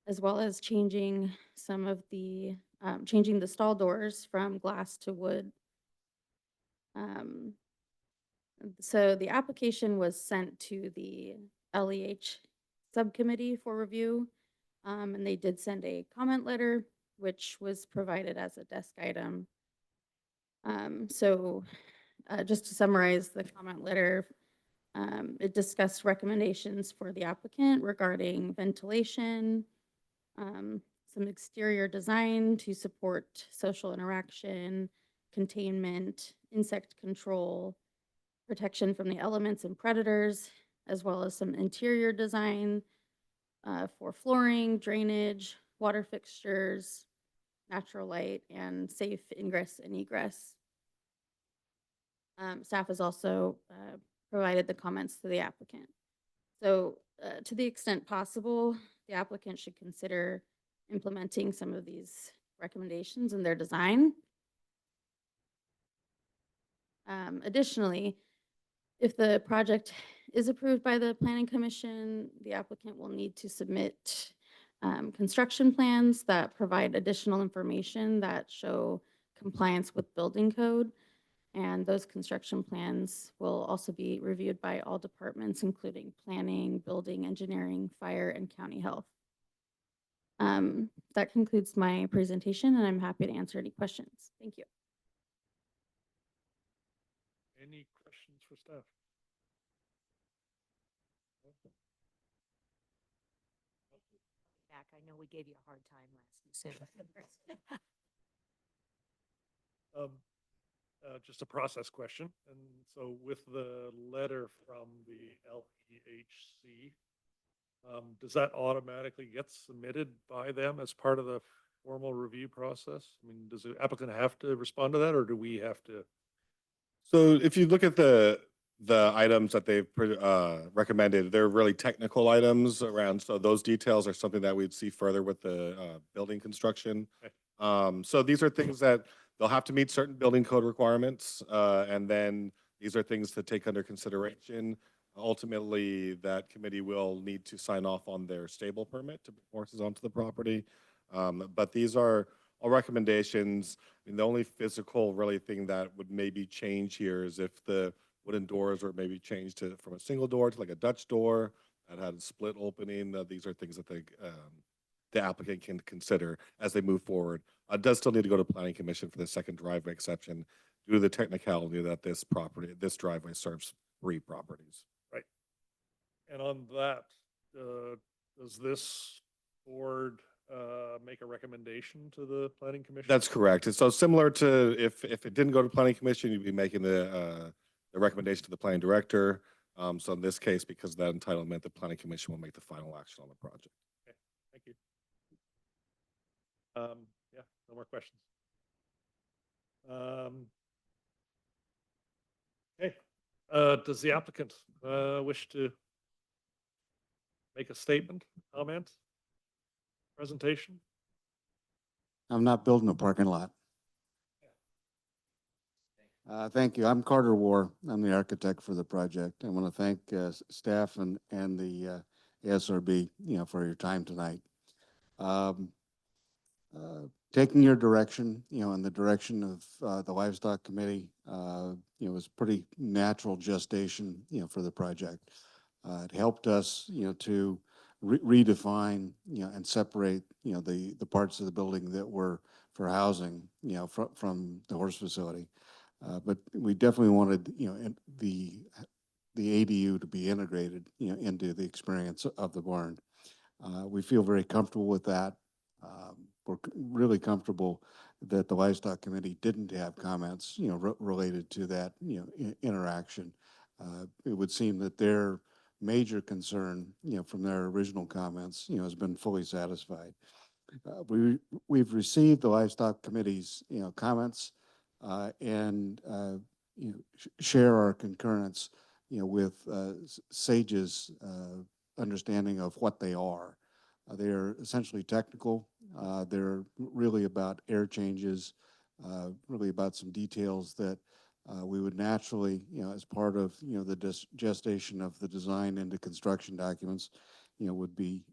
as well as changing some of the, changing the stall doors from glass to wood. So the application was sent to the LEH subcommittee for review, and they did send a comment letter which was provided as a desk item. So just to summarize the comment letter, it discussed recommendations for the applicant regarding ventilation, some exterior design to support social interaction, containment, insect control, protection from the elements and predators, as well as some interior design for flooring, drainage, water fixtures, natural light, and safe ingress and egress. Staff has also provided the comments to the applicant. So to the extent possible, the applicant should consider implementing some of these recommendations in their design. Additionally, if the project is approved by the Planning Commission, the applicant will need to submit construction plans that provide additional information that show compliance with building code. And those construction plans will also be reviewed by all departments, including planning, building, engineering, fire, and county health. That concludes my presentation, and I'm happy to answer any questions. Thank you. Any questions for staff? Back, I know we gave you a hard time last December. Just a process question. And so with the letter from the LEHC, does that automatically get submitted by them as part of the formal review process? I mean, does the applicant have to respond to that, or do we have to? So if you look at the items that they've recommended, they're really technical items around. So those details are something that we'd see further with the building construction. Okay. So these are things that they'll have to meet certain building code requirements, and then these are things to take under consideration. Ultimately, that committee will need to sign off on their stable permit to bring horses onto the property. But these are all recommendations. I mean, the only physical really thing that would maybe change here is if the wooden doors were maybe changed from a single door to like a Dutch door that had a split opening. These are things that the applicant can consider as they move forward. It does still need to go to Planning Commission for the second driveway exception due to the technicality that this driveway serves 3 properties. Right. And on that, does this board make a recommendation to the Planning Commission? That's correct. And so similar to if it didn't go to Planning Commission, you'd be making the recommendation to the planning director. So in this case, because of that entitlement, the Planning Commission will make the final action on the project. Okay, thank you. Yeah, no more questions. Okay, does the applicant wish to make a statement, comment, presentation? I'm not building a parking lot. Thank you. I'm Carter War. I'm the architect for the project. I want to thank staff and the ASRB, for your time tonight. Taking your direction, and the direction of the Livestock Committee, was pretty natural gestation, for the project. It helped us, to redefine, and separate, the parts of the building that were for housing, from the horse facility. But we definitely wanted, the ADU to be integrated, into the experience of the barn. We feel very comfortable with that. We're really comfortable that the Livestock Committee didn't have comments, related to that, interaction. It would seem that their major concern, from their original comments, has been fully satisfied. We've received the Livestock Committee's, comments, and share our concurrence, with SAGE's understanding of what they are. They're essentially technical. They're really about air changes, really about some details that we would naturally, as part of, the gestation of the design into construction documents, would be,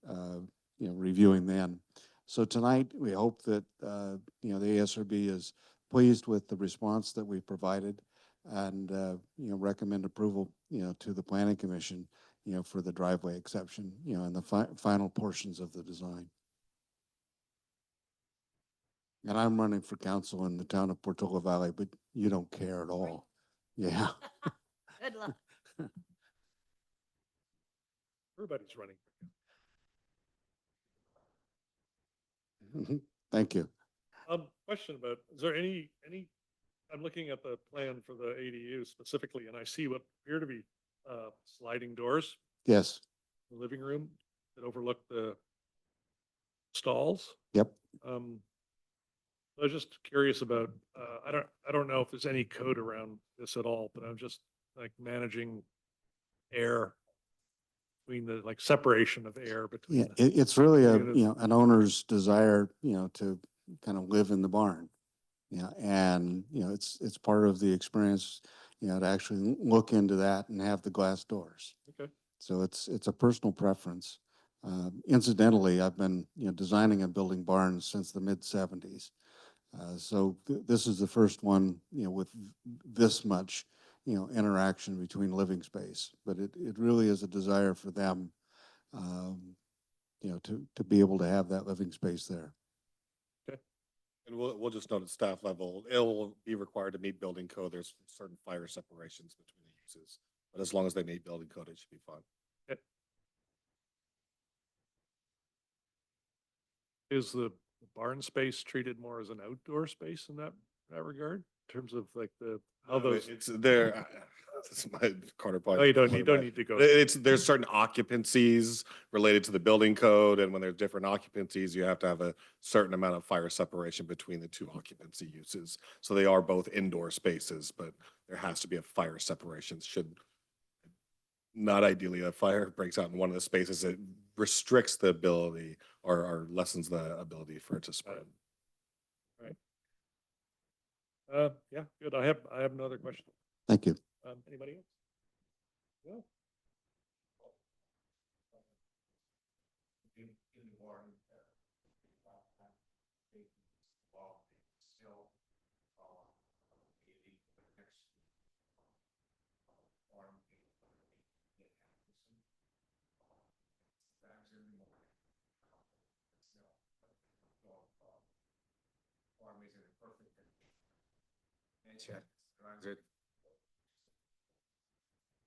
reviewing then. So tonight, we hope that, the ASRB is pleased with the response that we provided and, recommend approval, to the Planning Commission, for the driveway exception, and the final portions of the design. And I'm running for council in the town of Portola Valley, but you don't care at all. Yeah. Good luck. Everybody's running. Thank you. Question about, is there any, I'm looking at the plan for the ADU specifically, and I see what appear to be sliding doors, Yes. in the living room that overlook the stalls. Yep. I was just curious about, I don't know if there's any code around this at all, but I'm just like managing air between the, like separation of air between. Yeah, it's really a, units. an owner's desire, to kind of live in the barn. And, it's part of the experience, to actually look into that and have the glass doors. Okay. So it's a personal preference. Incidentally, I've been, designing and building barns since the mid-70s. So this is the first one, with this much, interaction between living space. But it really is a desire for them, to be able to have that living space there. And we'll just note at staff level, it'll be required to meet building code. There's certain fire separations between the uses, but as long as they meet building code, it should be fine. Okay. Is the barn space treated more as an outdoor space in that regard, in terms of like how those? It's there. This is my counterpart. No, you don't need to go. There's certain occupancies related to the building code, and when there's different occupancies, you have to have a certain amount of fire separation between the two occupancy uses. So they are both indoor spaces, but there has to be a fire separation. Should not ideally a fire breaks out in one of the spaces, it restricts the ability or lessens the ability for it to spread. Right. Yeah, good. I have no other question. Thank you. Anybody else? No.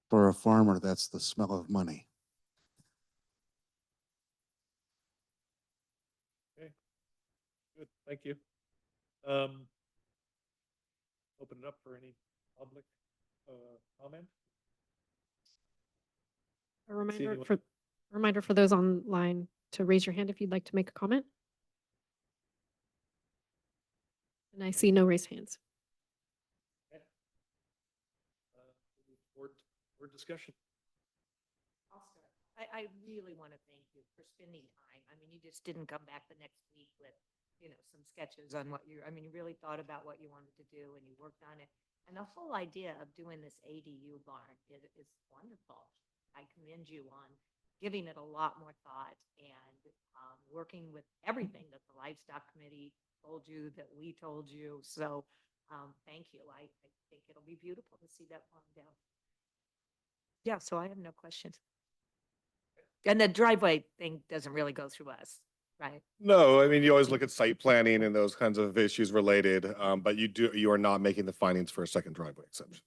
For a farmer, that's the smell of money. Okay. Good. Thank you. Open it up for any public comment. A reminder anyone- for those online to raise your hand if you'd like to make a comment. And I see no raised hands. Board discussion. I'll start. I really want to thank you for spending time. I mean, you just didn't come back the next week with, some sketches on what you really thought about what you wanted to do and you worked on it. And the whole idea of doing this ADU barn is wonderful. I commend you on giving it a lot more thought and working with everything that the Livestock Committee told you, that we told you. So thank you. I think it'll be beautiful to see that farm down. Yeah, so I have no questions. And the driveway thing doesn't really go through us, right? No, I mean, you always look at site planning and those kinds of issues related, but you are not making the findings for a second driveway exception.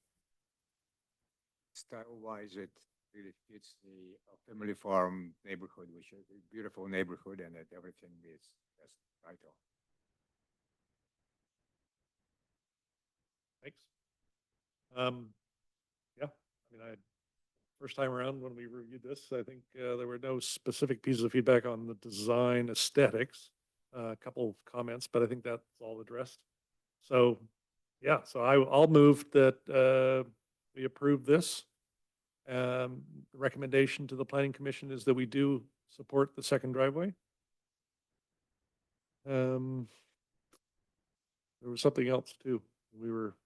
Style-wise, it really fits the family farm neighborhood, which is a beautiful neighborhood, and that everything is just right on. Thanks. Yeah, I mean, first time around when we reviewed this, I think there were no specific pieces of feedback on the design aesthetics. A couple of comments, but I think that's all addressed. So, yeah, so I'll move that we approve this. The recommendation to the Planning Commission is that we do support the second driveway. There was something else too. We were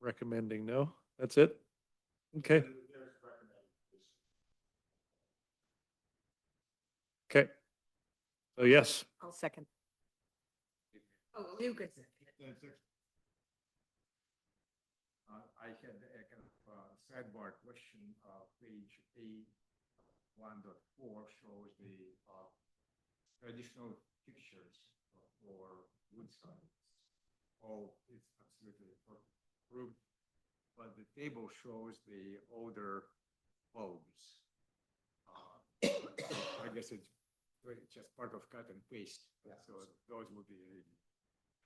recommending, no? That's it? Okay. Okay. So yes. I'll second. Oh, Lucas. I had a kind of sidebar question. Page A1.4 shows the traditional pictures for wood signs. Oh, it's absolutely approved, but the table shows the older bulbs. I guess it's just part of cut and paste, so those would be.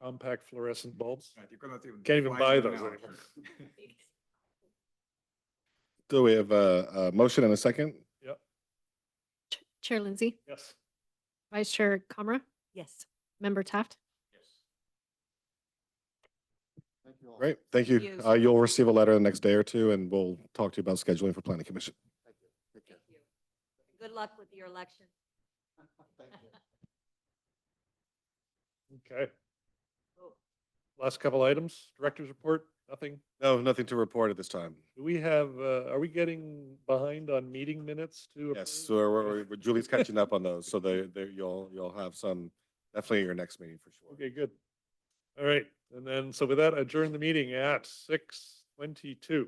Compact fluorescent bulbs? Right, you cannot even. Can't even find buy them those now. anymore. So we have a motion and a second. Yep. Chair Lindsay, Yes. Vice Chair Kamra, Yes. Member Taft. Thank you all. Great, thank you. Thank you. You'll receive a letter the next day or two, and we'll talk to you about scheduling for planning commission. Thank you. Good luck with your election. Okay. Oh. Last couple items, director's report, nothing. No, nothing to report at this time. Do we have, are we getting behind on meeting minutes too? Yes, so Julie's catching up on those, so you'll have some, definitely your next meeting for sure. Okay, good. All right, and then, so with that, adjourn the meeting at 6:22.